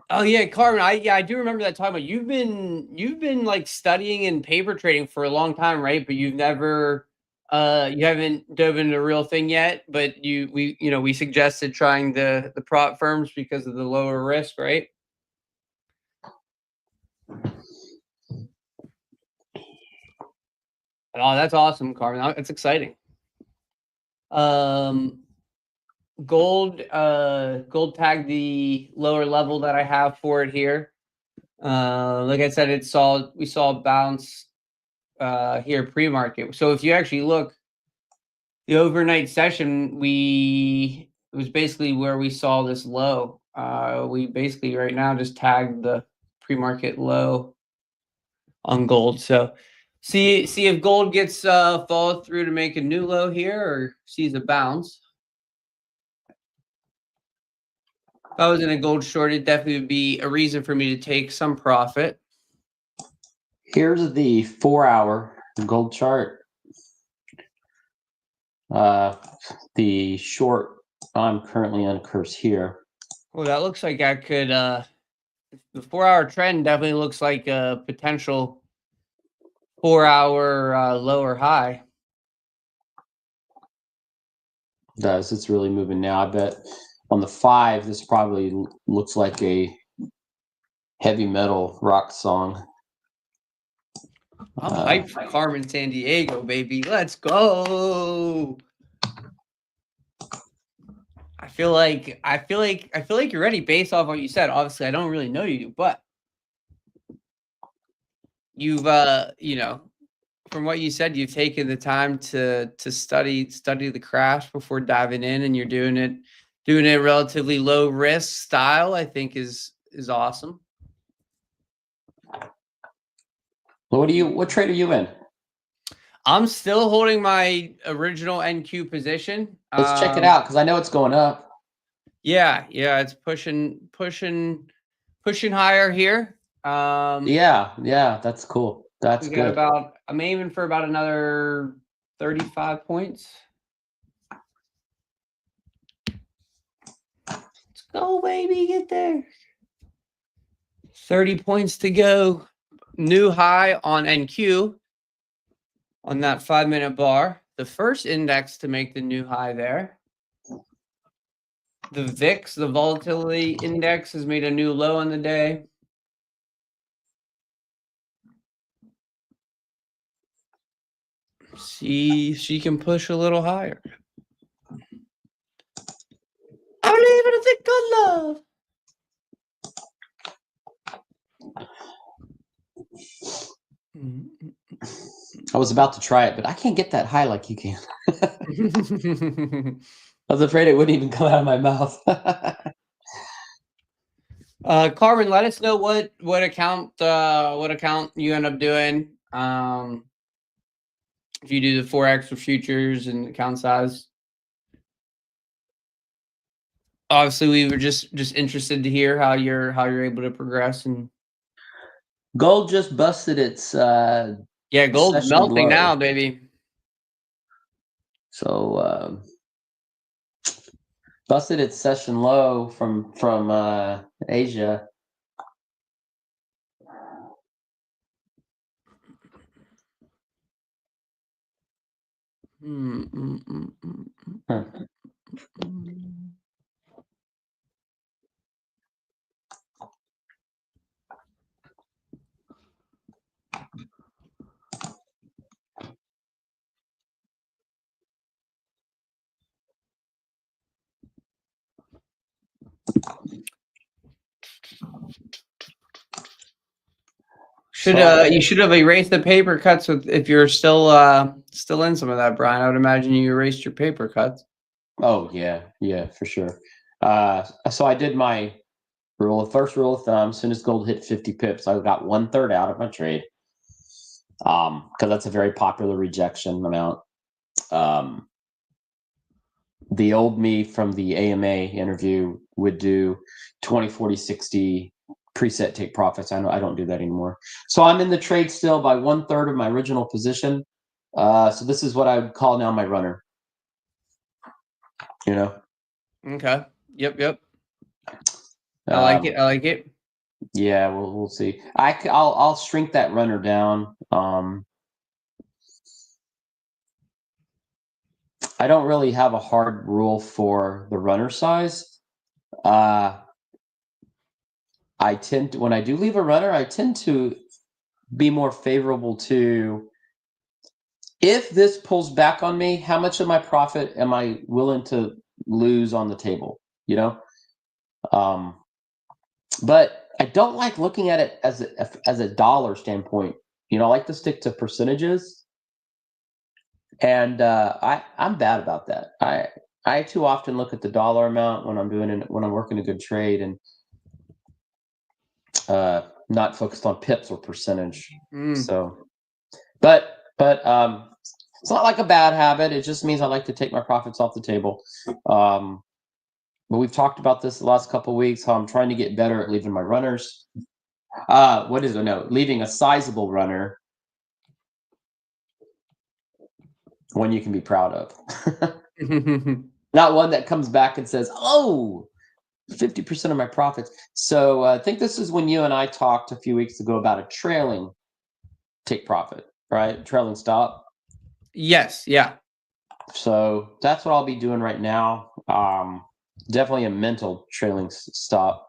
Oh yeah, Carmen. I do remember that time. But you've been like studying and paper trading for a long time, right? But you've never you haven't dove into the real thing yet. But we suggested trying the prop firms because of the lower risk, right? Oh, that's awesome, Carmen. That's exciting. Gold tagged the lower level that I have for it here. Like I said, we saw a bounce here pre-market. So if you actually look, the overnight session, it was basically where we saw this low. We basically right now just tagged the pre-market low on gold. So see if gold gets followed through to make a new low here or sees a bounce. If I was in a gold short, it definitely would be a reason for me to take some profit. Here's the 4-hour gold chart. The short I'm currently on course here. Well, that looks like I could. The 4-hour trend definitely looks like a potential 4-hour lower high. It does. It's really moving now. I bet on the 5, this probably looks like a heavy metal rock song. I'm hyped for Carmen San Diego, baby. Let's go. I feel like you're ready based off what you said. Obviously, I don't really know you, but you've from what you said, you've taken the time to study the craft before diving in, and you're doing it relatively low risk style. I think is awesome. What trade are you in? I'm still holding my original NQ position. Let's check it out because I know it's going up. Yeah, it's pushing higher here. Yeah, that's cool. That's good. I'm aiming for about another 35 points. Let's go, baby, get there. 30 points to go. New high on NQ on that 5-minute bar. The first index to make the new high there. The VIX, the volatility index, has made a new low on the day. See if she can push a little higher. I believe in a thing called love. I was about to try it, but I can't get that high like you can. I was afraid it wouldn't even come out of my mouth. Carmen, let us know what account you end up doing. If you do the Forex or futures and account size. Obviously, we were just interested to hear how you're able to progress. And gold just busted its gold's melting now, baby. So busted its session low from Asia. You should have erased the paper cuts if you're still in some of that, Brian. I would imagine you erased your paper cuts. Oh yeah, for sure. So I did my first rule of thumb. As soon as gold hit 50 pips, I got 1/3 out of my trade. Because that's a very popular rejection amount. The old me from the AMA interview would do 20, 40, 60 preset take profits. I know I don't do that anymore. So I'm in the trade still by 1/3 of my original position. So this is what I would call now my runner. You know. Okay. Yep. I like it. I like it. Yeah, we'll see. I'll shrink that runner down. I don't really have a hard rule for the runner size. I tend to, when I do leave a runner, I tend to be more favorable to, if this pulls back on me, how much of my profit am I willing to lose on the table? You know, but I don't like looking at it as a dollar standpoint. You know, I like to stick to percentages, and I'm bad about that. I too often look at the dollar amount when I'm working a good trade, and not focused on pips or percentage. So, but it's not like a bad habit. It just means I like to take my profits off the table. But we've talked about this the last couple of weeks, how I'm trying to get better at leaving my runners. Leaving a sizable runner, one you can be proud of. Not one that comes back and says, oh, 50% of my profits. So I think this is when you and I talked a few weeks ago about a trailing take profit, right? Trailing stop. Yes, yeah. So that's what I'll be doing right now. Definitely a mental trailing stop.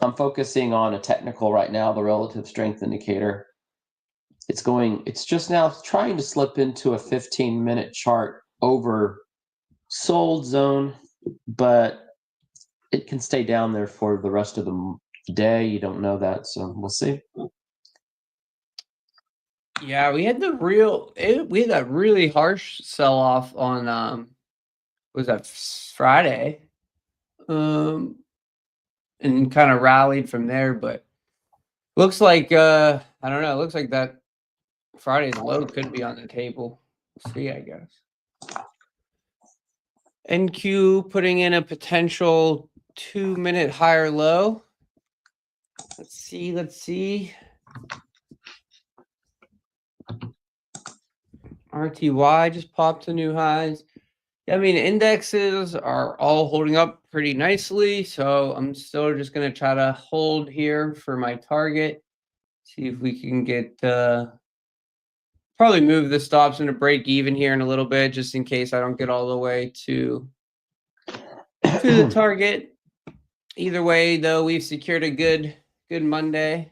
I'm focusing on a technical right now, the relative strength indicator. It's just now trying to slip into a 15-minute chart over sold zone, but it can stay down there for the rest of the day. You don't know that, so we'll see. Yeah, we had that really harsh sell off on was that Friday, and kind of rallied from there. But looks like I don't know. Looks like that Friday's low could be on the table. We'll see, I guess. NQ putting in a potential 2-minute higher low. Let's see. RTY just popped to new highs. I mean, indexes are all holding up pretty nicely, so I'm still just going to try to hold here for my target. See if we can get probably move the stops into break even here in a little bit, just in case I don't get all the way to the target. Either way, though, we've secured a good Monday.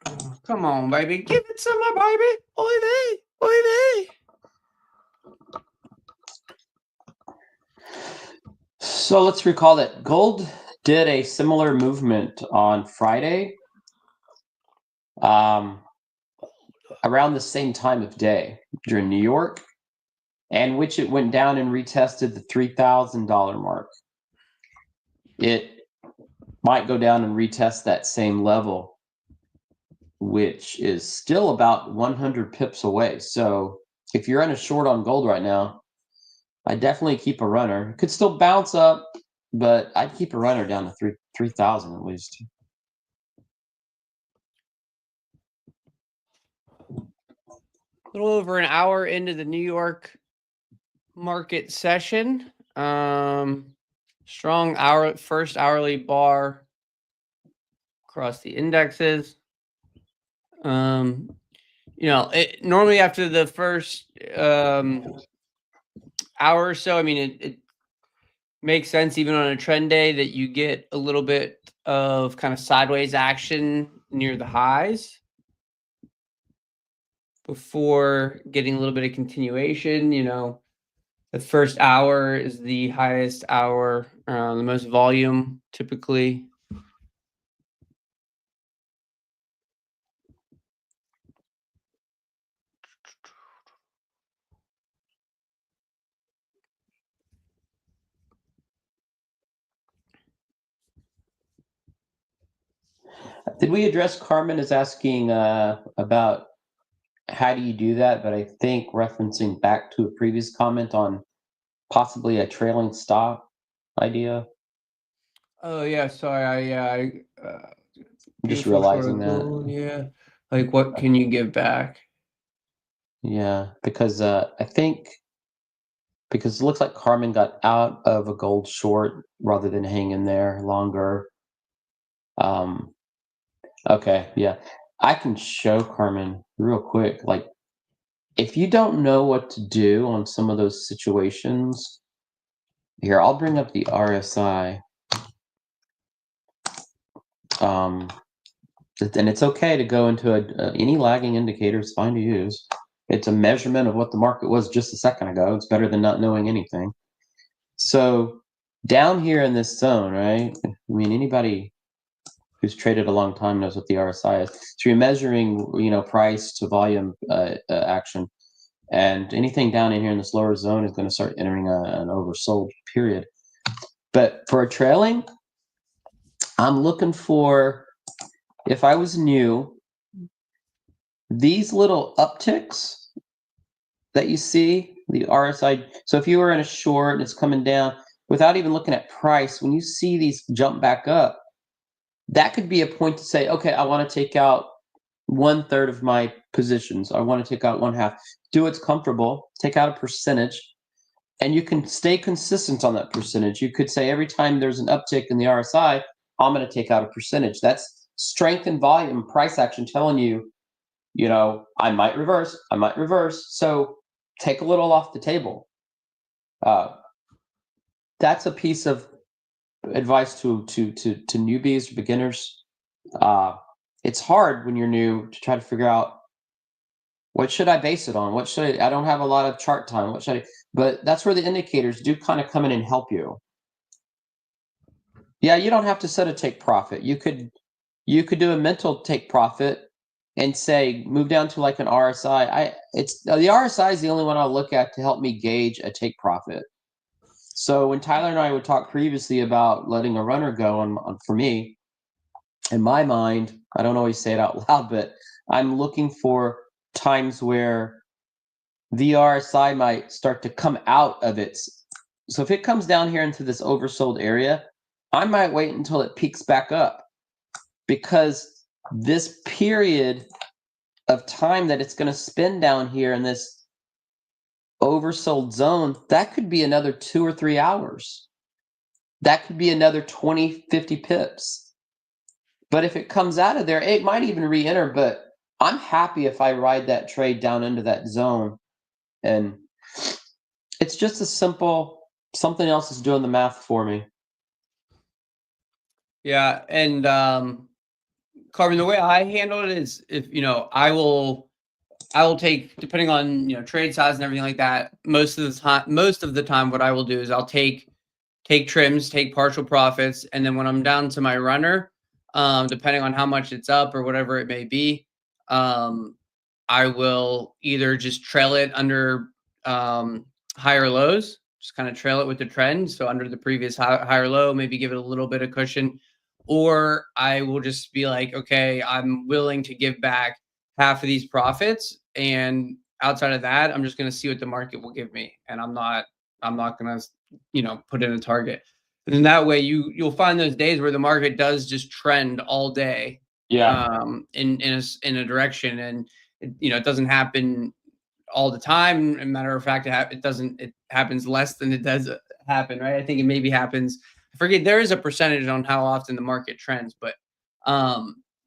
Oh, come on, baby. Give it to my baby. Oy vey. So let's recall that gold did a similar movement on Friday, around the same time of day during New York, and which it went down and retested the $3,000 mark. It might go down and retest that same level, which is still about 100 pips away. So if you're in a short on gold right now, I definitely keep a runner. It could still bounce up, but I'd keep a runner down to 3,000 at least. A little over an hour into the New York market session. Strong first hourly bar across the indexes. Normally after the first hour or so, I mean, it makes sense even on a trend day that you get a little bit of kind of sideways action near the highs before getting a little bit of continuation. The first hour is the highest hour, the most volume typically. Did we address Carmen is asking about how do you do that? But I think referencing back to a previous comment on possibly a trailing stop idea. Oh yeah, sorry. I'm just Beautiful realizing short that. goal, yeah. Like, what can you give back? Yeah, because I think because it looks like Carmen got out of a gold short rather than hanging there longer. Um, okay, yeah, I can show Carmen real quick. Like, if you don't know what to do on some of those situations, here I'll bring up the RSI. Um, and it's okay to go into any lagging indicator is fine to use. It's a measurement of what the market was just a second ago. It's better than not knowing anything. So down here in this zone, right? I mean, anybody who's traded a long time knows what the RSI is. So you're measuring, price to volume action, and anything down in here in this lower zone is going to start entering an oversold period. But for a trailing, I'm looking for, if I was new, these little upticks that you see, the RSI. So if you were in a short and it's coming down, without even looking at price, when you see these jump back up, that could be a point to say, okay, I want to take out 1/3 of my positions. I want to take out 1/2. Do what's comfortable, take out a percentage, and you can stay consistent on that percentage. You could say every time there's an uptick in the RSI, I'm going to take out a percentage. That's strength and volume, price action telling you, I might reverse, I might reverse. So take a little off the table. That's a piece of advice to newbies or beginners. It's hard when you're new to try to figure out what should I base it on. What should I don't have a lot of chart time. What should I? But that's where the indicators do kind of come in and help you. Yeah, you don't have to set a take profit. You could do a mental take profit and say move down to like an RSI. It's the RSI is the only one I'll look at to help me gauge a take profit. So when Tyler and I would talk previously about letting a runner go on for me, in my mind, I don't always say it out loud, but I'm looking for times where the RSI might start to come out of its. So if it comes down here into this oversold area, I might wait until it peaks back up, because this period of time that it's going to spend down here in this oversold zone, that could be another 2 or 3 hours. That could be another 20, 50 pips. But if it comes out of there, it might even re-enter, but I'm happy if I ride that trade down into that zone. And it's just a simple, something else is doing the math for me. Yeah, and Carmen, the way I handle it is, if I will take, depending on trade size and everything like that. Most of the time, what I will do is I'll take trims, take partial profits, and then when I'm down to my runner, depending on how much it's up or whatever it may be, I will either just trail it under higher lows, just kind of trail it with the trend. So under the previous higher low, maybe give it a little bit of cushion, or I will just be like, okay, I'm willing to give back half of these profits, and outside of that, I'm just going to see what the market will give me, and I'm not going to put in a target. And then that way you'll find those days where the market does just trend all day, in a direction, and it doesn't happen all the time. As a matter of fact, it happens less than it does happen, right? I think it maybe happens. I forget, there is a percentage on how often the market trends, but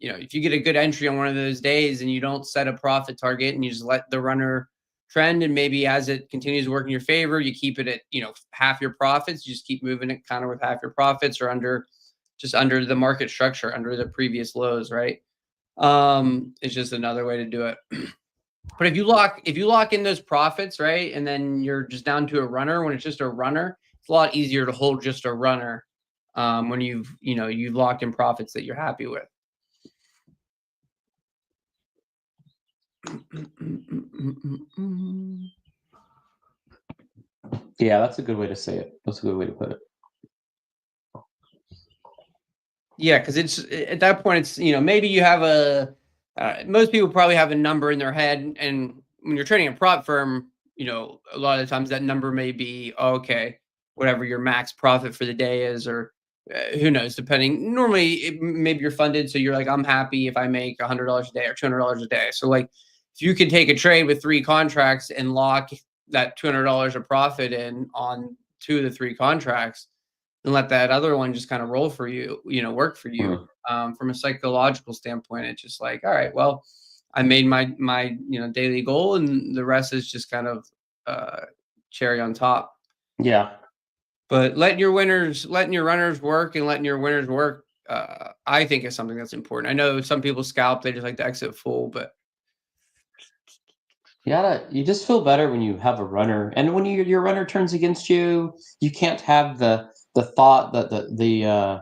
if you get a good entry on one of those days and you don't set a profit target and you just let the runner trend, and maybe as it continues to work in your favor, you keep it at half your profits. You just keep moving it kind of with half your profits, or under the market structure, under the previous lows, right? It's just another way to do it. But if you lock in those profits, right, and then you're just down to a runner, when it's just a runner, it's a lot easier to hold just a runner when you've locked in profits that you're happy with. Yeah, that's a good way to say it. That's a good way to put it. Yeah, because it's at that point, it's maybe you have a most people probably have a number in their head, and when you're trading a prop firm, a lot of the times that number may be okay, whatever your max profit for the day is, or who knows, depending. Normally, maybe you're funded, so you're like, I'm happy if I make $100 a day or $200 a day. So like, if you can take a trade with 3 contracts and lock that $200 of profit in on 2 of the 3 contracts, and let that other one just kind of roll for you, work for you. From a psychological standpoint, it's just like, all right, well, I made my daily goal, and the rest is just kind of cherry on top. Yeah. But letting your runners work and letting your winners work, I think is something that's important. I know some people scalp; they just like to exit full, but you just feel better when you have a runner, and when your runner turns against you, you can't have the thought that the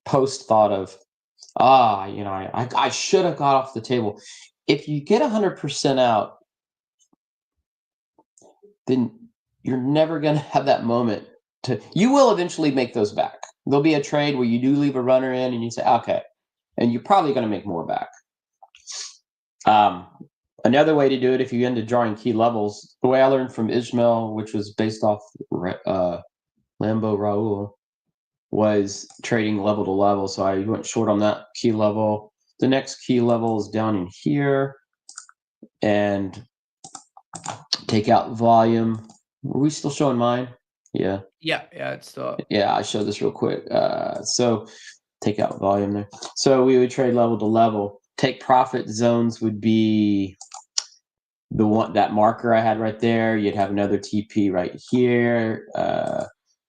post thought of I should have got off the table. If you get 100% out, then you're never going to have that moment you will eventually make those back. There'll be a trade where you do leave a runner in and you say, okay, and you're probably going to make more back. Another way to do it, if you end up drawing key levels, the way I learned from Ismail, which was based off Lambo Raul, was trading level to level. So I went short on that key level. The next key level is down in here, and take out volume. Are we still showing mine? Yeah. Yeah, it's still up. Yeah, I showed this real quick. So take out volume there. So we would trade level to level. Take profit zones would be the one, that marker I had right there. You'd have another TP right here.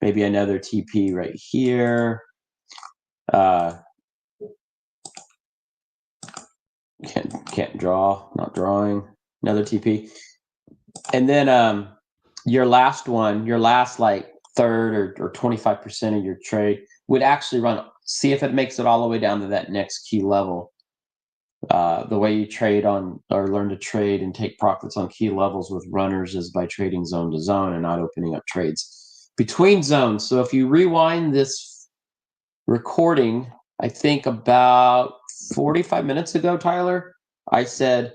Maybe another TP right here. Can't draw, not drawing. Another TP. And then your last like third or 25% of your trade would actually run, see if it makes it all the way down to that next key level. The way you trade on or learn to trade and take profits on key levels with runners is by trading zone to zone and not opening up trades between zones. So if you rewind this recording, I think about 45 minutes ago, Tyler, I said,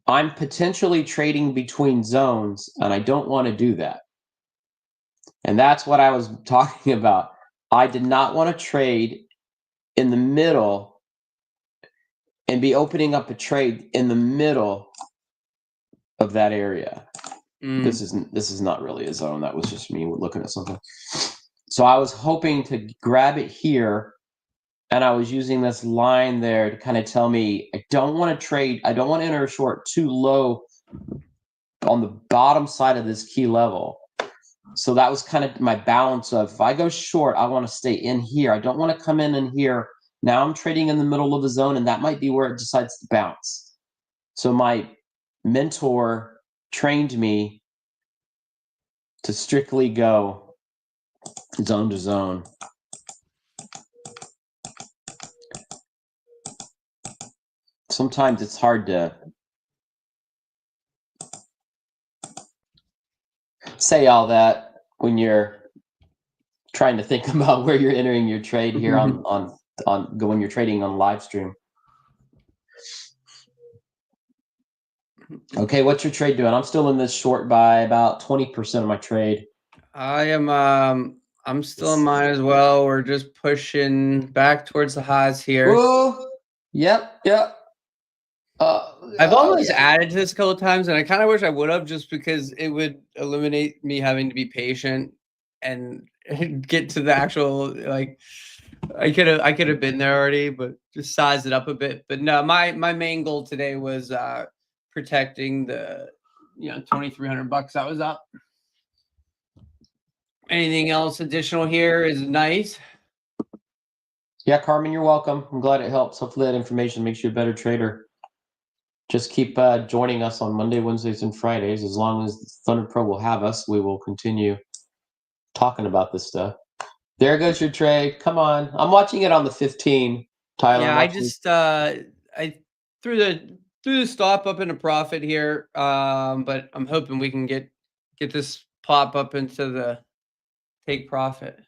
I'm potentially trading between zones and I don't want to do that. And that's what I was talking about. I did not want to trade in the middle and be opening up a trade in the middle of that area. This is not really a zone. That was just me looking at something. So I was hoping to grab it here, and I was using this line there to kind of tell me I don't want to trade. I don't want to enter a short too low on the bottom side of this key level. So that was kind of my balance of, if I go short, I want to stay in here. I don't want to come in here. Now I'm trading in the middle of the zone, and that might be where it decides to bounce. So my mentor trained me to strictly go zone to zone. Sometimes it's hard to say all that when you're trying to think about where you're entering your trade here on when you're trading on live stream. Okay, what's your trade doing? I'm still in this short by about 20% of my trade. I am I'm still in mine as well. We're just pushing back towards the highs here. Ooh, yep. I've almost added to this a couple of times, and I kind of wish I would have, just because it would eliminate me having to be patient and get to the actual, like, I could have been there already, but just size it up a bit. But no, my main goal today was protecting the $2,300 that was up. Anything else additional here is nice. Yeah, Carmen, you're welcome. I'm glad it helps. Hopefully that information makes you a better trader. just keep joining us on Monday, Wednesdays, and Fridays. As long as Thunder Pro will have us, we will continue talking about this stuff. There goes your trade. Come on. I'm watching it on the 15, Tyler. Yeah, I just I threw the stop up in a profit here, but I'm hoping we can get this pop up into the take profit.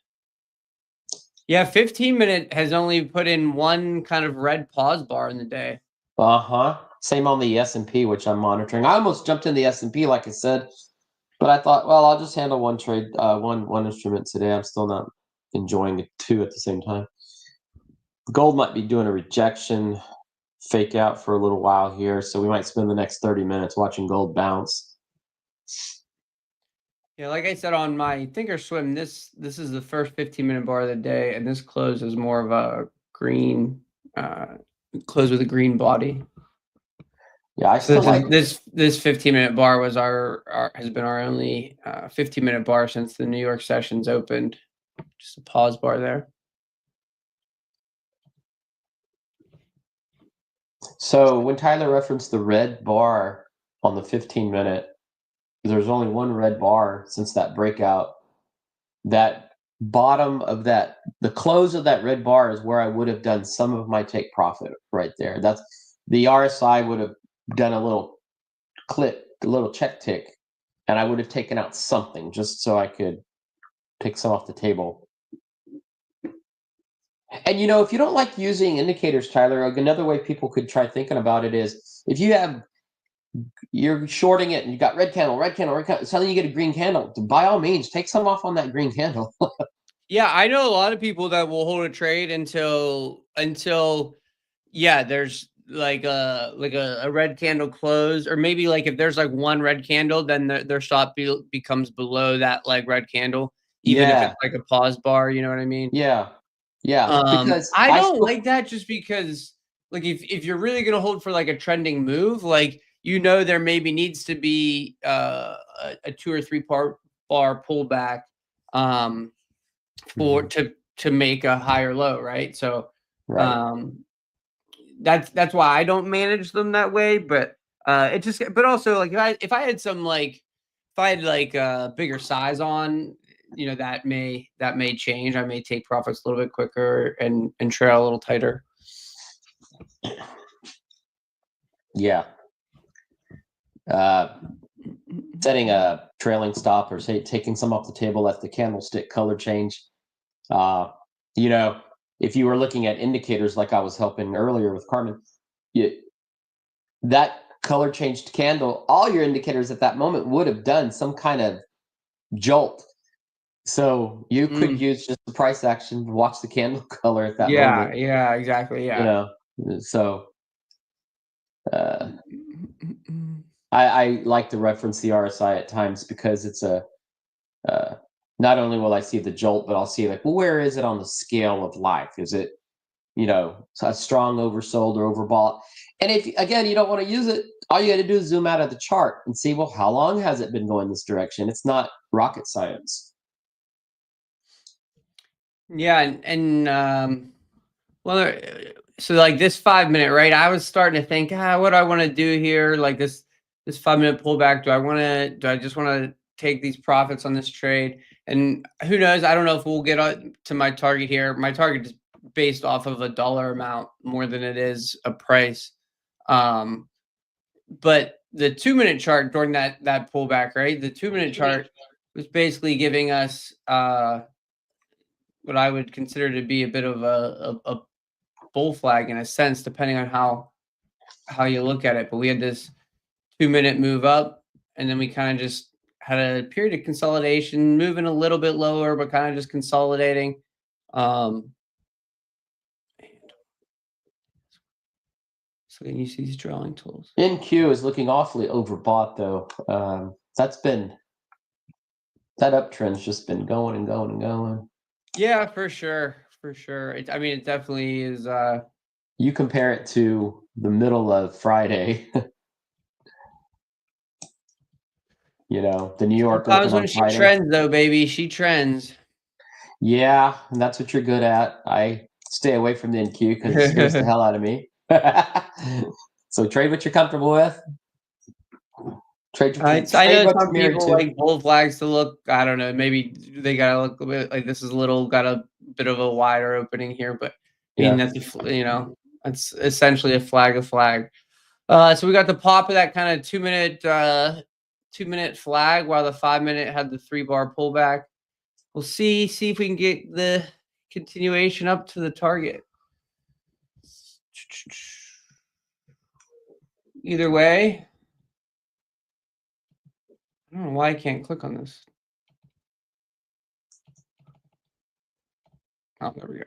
Yeah, 15-minute has only put in one kind of red pause bar in the day. Same on the S&P, which I'm monitoring. I almost jumped in the S&P, like I said, but I thought, well, I'll just handle one trade, one instrument today. I'm still not enjoying the two at the same time. Gold might be doing a rejection fake out for a little while here, so we might spend the next 30 minutes watching gold bounce. Yeah, like I said on my Thinkorswim, this is the first 15-minute bar of the day, and this close is more of a green close with a green body. Yeah, I still like this 15-minute bar was has been our only 15-minute bar since the New York sessions opened. Just a pause bar there. So when Tyler referenced the red bar on the 15-minute, there's only one red bar since that breakout. That bottom of that, the close of that red bar is where I would have done some of my take profit right there. That's the RSI would have done a little clip, a little check tick, and I would have taken out something just so I could take some off the table. And if you don't like using indicators, Tyler, another way people could try thinking about it is if you're shorting it and you got red candle, suddenly you get a green candle. By all means, take some off on that green candle. Yeah, I know a lot of people that will hold a trade until there's like a red candle close, or maybe like if there's like one red candle, then their stop becomes below that like red candle, even if it's like a pause bar. You know what I mean? Yeah. Because I don't like that, just because like if you're really gonna hold for like a trending move, like there maybe needs to be a 2 or 3 bar pullback to make a higher low, right? So that's why I don't manage them that way. But but also like if I had some like if I had like a bigger size on, that may change. I may take profits a little bit quicker and trail a little tighter. Yeah. Setting a trailing stop, or say taking some off the table, let the candlestick color change. If you were looking at indicators like I was helping earlier with Carmen, that color changed candle, all your indicators at that moment would have done some kind of jolt. So you could use just the price action to watch the candle color at that moment. Yeah, exactly. Yeah. So I like to reference the RSI at times because it's not only will I see the jolt, but I'll see like, well, where is it on the scale of life? Is it, a strong oversold or overbought? And if, again, you don't want to use it, all you got to do is zoom out of the chart and see, well, how long has it been going this direction? It's not rocket science. Yeah. So like this 5-minute, right? I was starting to think, what do I want to do here? Like this 5-minute pullback. Do I just want to take these profits on this trade? And who knows? I don't know if we'll get to my target here. My target is based off of a dollar amount more than it is a price. But the 2-minute chart during that pullback, right? The 2-minute chart was basically giving us what I would consider to be a bit of a bull flag in a sense, depending on how you look at it. But we had this 2-minute move up, and then we kind of just had a period of consolidation, moving a little bit lower, but kind of just consolidating. So can you see these drawing tools? NQ is looking awfully overbought, though. That uptrend's just been going and going and going. Yeah, for sure. It definitely is. You compare it to the middle of Friday. The New York Sometimes Open when on Friday. she trends, though, baby, she trends. Yeah, and that's what you're good at. I stay away from the NQ because it scares the hell out of me. So trade what you're comfortable with. Trade I know what some you're married people to. like bull flags to look. I don't know. Maybe they gotta look a bit like this is got a bit of a wider opening here, but I mean that's that's essentially a flag. So we got the pop of that kind of 2-minute 2-minute flag while the 5-minute had the 3-bar pullback. We'll see if we can get the continuation up to the target. Either way, I don't know why I can't click on this. Oh, there we go.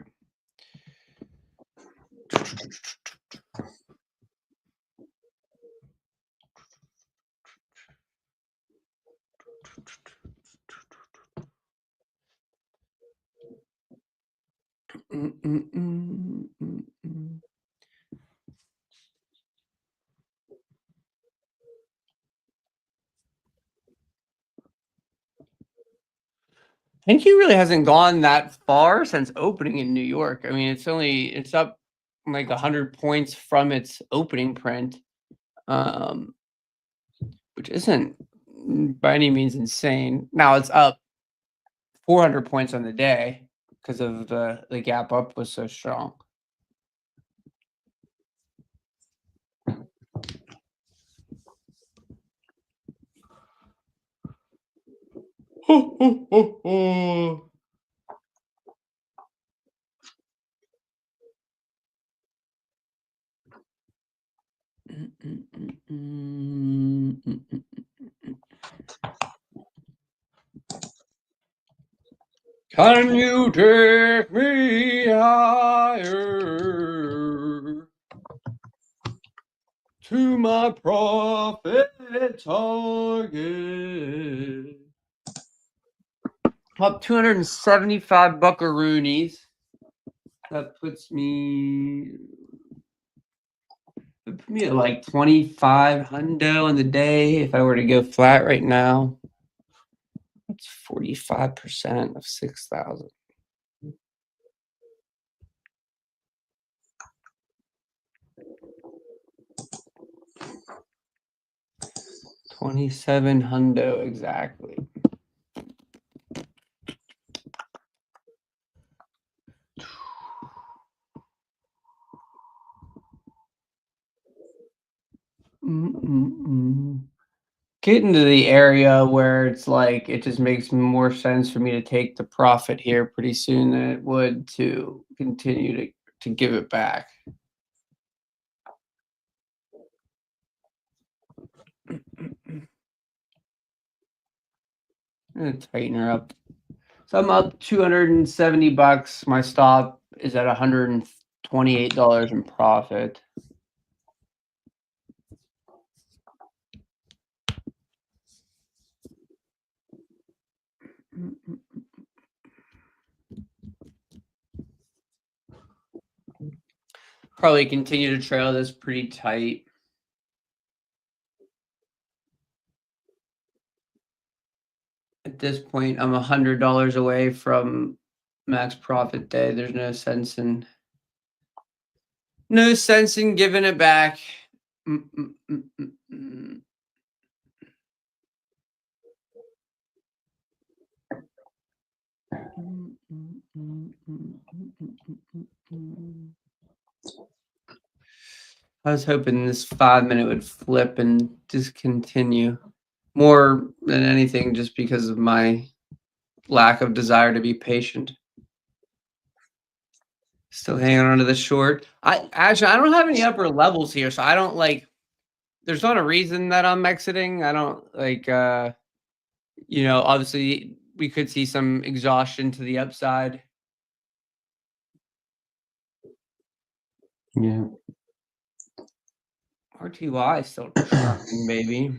I think he really hasn't gone that far since opening in New York. I mean, it's up like 100 points from its opening print, which isn't by any means insane. Now it's up 400 points on the day because of the gap up was so strong. Can you take me higher to my profit target? Up 275 buckaroonies. That puts me at like 25 hundo on the day if I were to go flat right now. That's 45% of 6,000. $27 hundo exactly. Get into the area where it's like it just makes more sense for me to take the profit here pretty soon than it would to continue to give it back. I'm gonna tighten her up. So I'm up 270 bucks. My stop is at $128 in profit. Probably continue to trail this pretty tight. At this point, I'm $100 away from max profit day. There's no sense in giving it back. I was hoping this 5-minute would flip and discontinue more than anything just because of my lack of desire to be patient. Still hanging on to the short. I don't have any upper levels here, so I don't like. There's not a reason that I'm exiting. I don't like. Obviously we could see some exhaustion to the upside. Yeah. RTY still trucking, baby.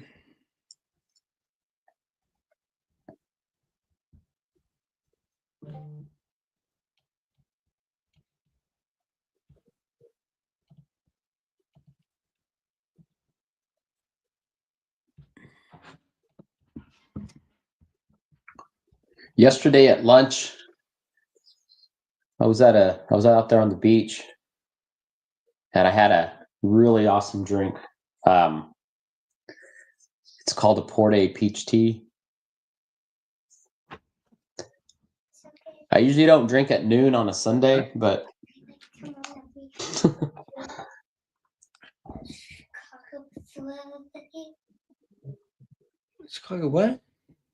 Yesterday at lunch, I was out there on the beach, and I had Really awesome drink. It's called a Porte peach tea. I usually don't drink at noon on a Sunday, but Chicago what?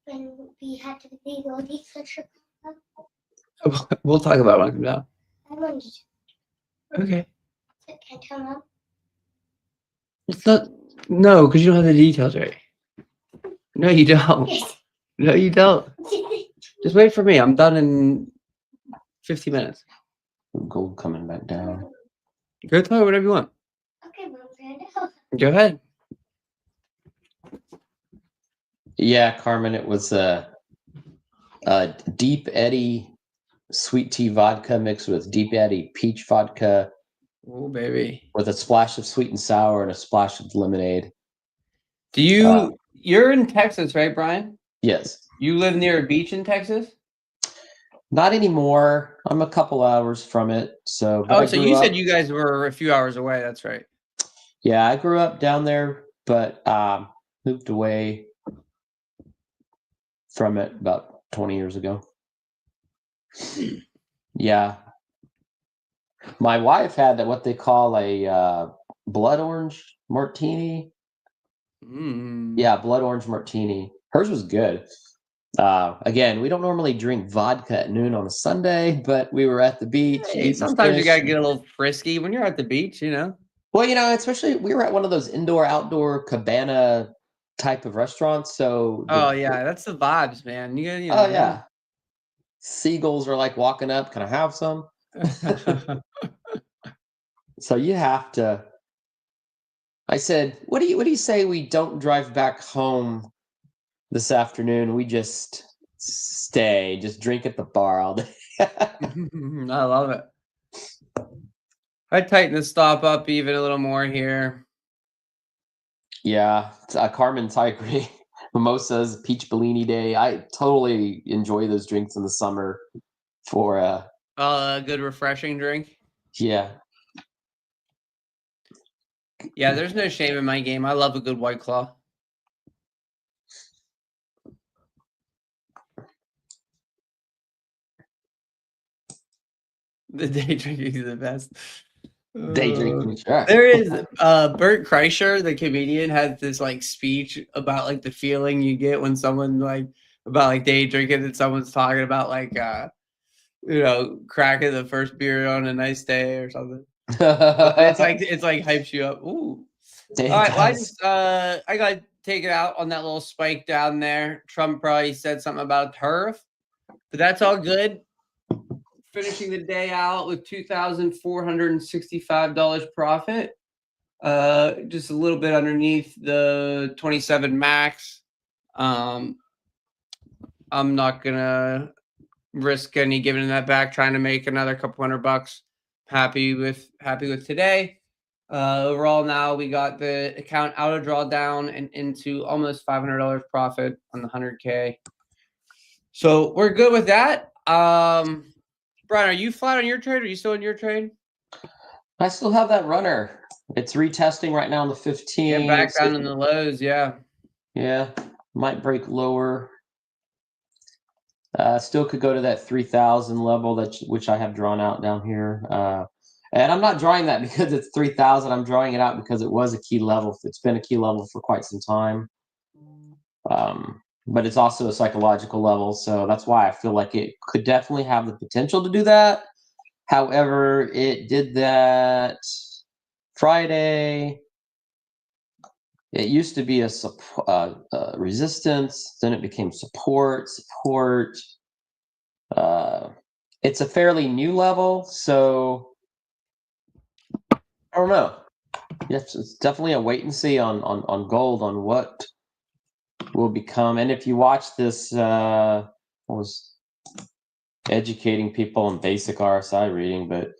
When we had to be ready for Chicago. We'll talk about it when it comes out. I wanted to. Okay. Can I tell Mom? It's not. No, because you don't have the details right. No, you don't. No, you don't. Just wait for me. I'm done in 50 minutes. gold coming back down. Go tell her whatever you want. Okay, Mom. Go ahead. Yeah, Carmen, it was a Deep Eddy sweet tea vodka mixed with Deep Eddy peach vodka. Oh, baby. With a splash of sweet and sour and a splash of lemonade. Do you? You're in Texas, right, Brian? Yes. You live near a beach in Texas? Not anymore. I'm a couple hours from it. So. Oh, so you said you guys were a few hours away. That's right. Yeah, I grew up down there, but moved away from it about 20 years ago. Yeah. My wife had what they call a blood orange martini. Yeah, blood orange martini. Hers was good. Again, we don't normally drink vodka at noon on a Sunday, but we were at the beach. Hey, sometimes you gotta get a little frisky when you're at the beach, you know. Well, especially we were at one of those indoor-outdoor cabana type of restaurants. So. Oh yeah, that's the vibes, man. Oh yeah. Seagulls are like walking up. Can I have some? So you have to. I said, what do you say we don't drive back home this afternoon? We just stay, just drink at the bar all day. I love it. I tighten the stop up even a little more here. Yeah, Carmen's, I agree. Mimosas, peach Bellini day. I totally enjoy those drinks in the summer for a good refreshing drink. Yeah. Yeah, there's no shame in my game. I love a good White Claw. The day drinking is the best. Day drinking, sure. There is Bert Kreischer, the comedian, has this like speech about like the feeling you get when someone about day drinking, and someone's talking about cracking the first beer on a nice day or something. It's like hypes you up. Ooh. All right, well, I got to take it out on that little spike down there. Trump probably said something about tariff, but that's all good. Finishing the day out with $2,465 profit. Just a little bit underneath the 27 max. I'm not gonna risk any giving that back. Trying to make another couple $100. Happy with today. Overall, now we got the account out of drawdown and into almost $500 profit on the 100K. So we're good with that. Brian, are you flat on your trade? Or are you still in your trade? I still have that runner. It's retesting right now on the 15. Yeah, back down in the lows. Yeah. Yeah, might break lower. Still could go to that 3,000 level which I have drawn out down here. And I'm not drawing that because it's 3,000. I'm drawing it out because it was a key level. It's been a key level for quite some time. But it's also a psychological level. So that's why I feel like it could definitely have the potential to do that. However, it did that Friday. It used to be a resistance. Then it became support. It's a fairly new level. So I don't know. Yes, it's definitely a wait and see on gold on what will become. And if you watch this, I was educating people on basic RSI reading, and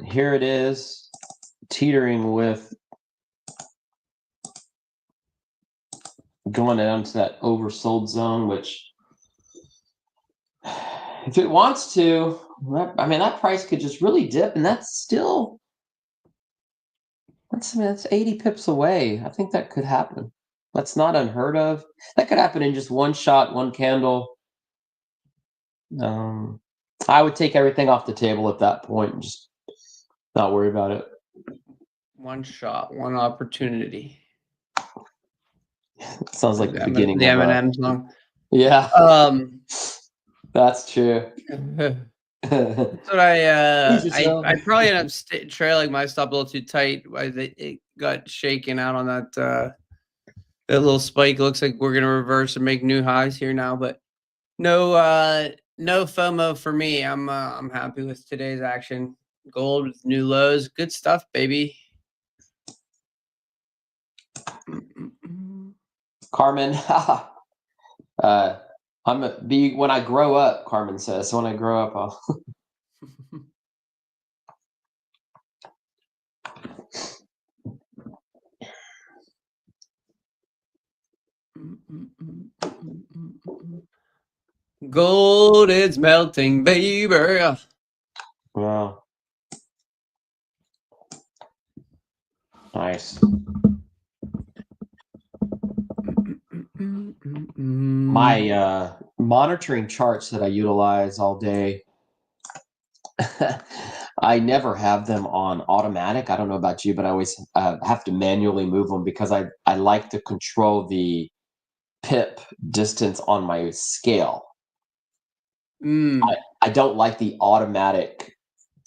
here it is teetering with going down to that oversold zone, which if it wants to, that price could just really dip, and that's still That's 80 pips away. I think that could happen. That's not unheard of. That could happen in just one shot, one candle. I would take everything off the table at that point and just not worry about it. One shot, one opportunity. Sounds like the beginning the of Eminem song. Yeah, that's true. That's what I yourself. probably end up trailing my stop a little too tight. It got shaken out on that that little spike. It looks like we're gonna reverse and make new highs here now, but no FOMO for me. I'm happy with today's action. Gold with new lows, good stuff, baby. Carmen, I'm a be when I grow up. Carmen says, so when I grow up, I'll. Gold is melting, baby. Wow. Nice. My monitoring charts that I utilize all day, I never have them on automatic. I don't know about you, but I always have to manually move them because I like to control the pip distance on my scale. I don't like the automatic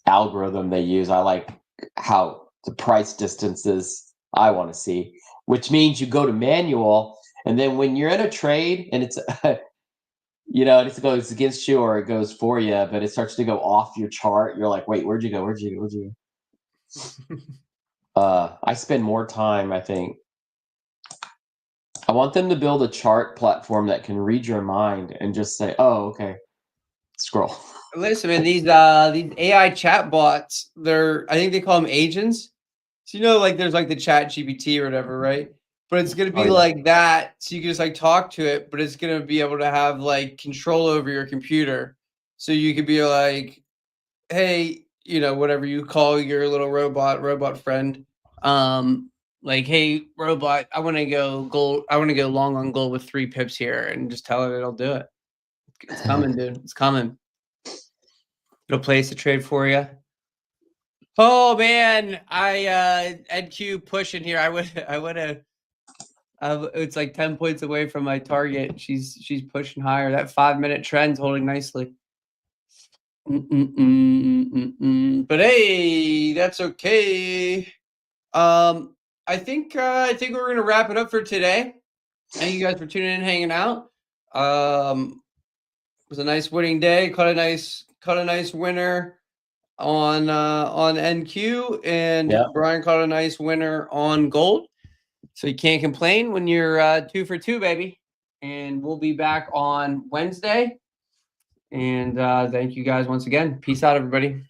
algorithm they use. I like how the price distances I want to see, which means you go to manual, and then when you're in a trade and it's it goes against you or it goes for you, but it starts to go off your chart, you're like, wait, where'd you go? I spend more time, I think. I want them to build a chart platform that can read your mind and just say, oh, okay, scroll. Listen, man, these AI chat bots, I think they call them agents. So like there's like the chat GPT or whatever, right? But it's gonna be like that. So you can just like talk to it, but it's gonna be able to have like control over your computer. So you could be like, hey, whatever you call your little robot friend. Like, hey, robot, I want to go gold. I want to go long on gold with 3 pips here, and just tell it it'll do it. It's coming, dude. It's coming. It'll place the trade for you. Oh man, I NQ pushing here. I would have. It's like 10 points away from my target. She's pushing higher. That 5-minute trend's holding nicely. But hey, that's okay. I think we're gonna wrap it up for today. Thank you guys for tuning in, hanging out. It was a nice winning day. Caught a nice winner on NQ, and Brian caught a nice winner on gold. So you can't complain when you're 2 for 2, baby. And we'll be back on Wednesday. And thank you guys once again. Peace out, everybody.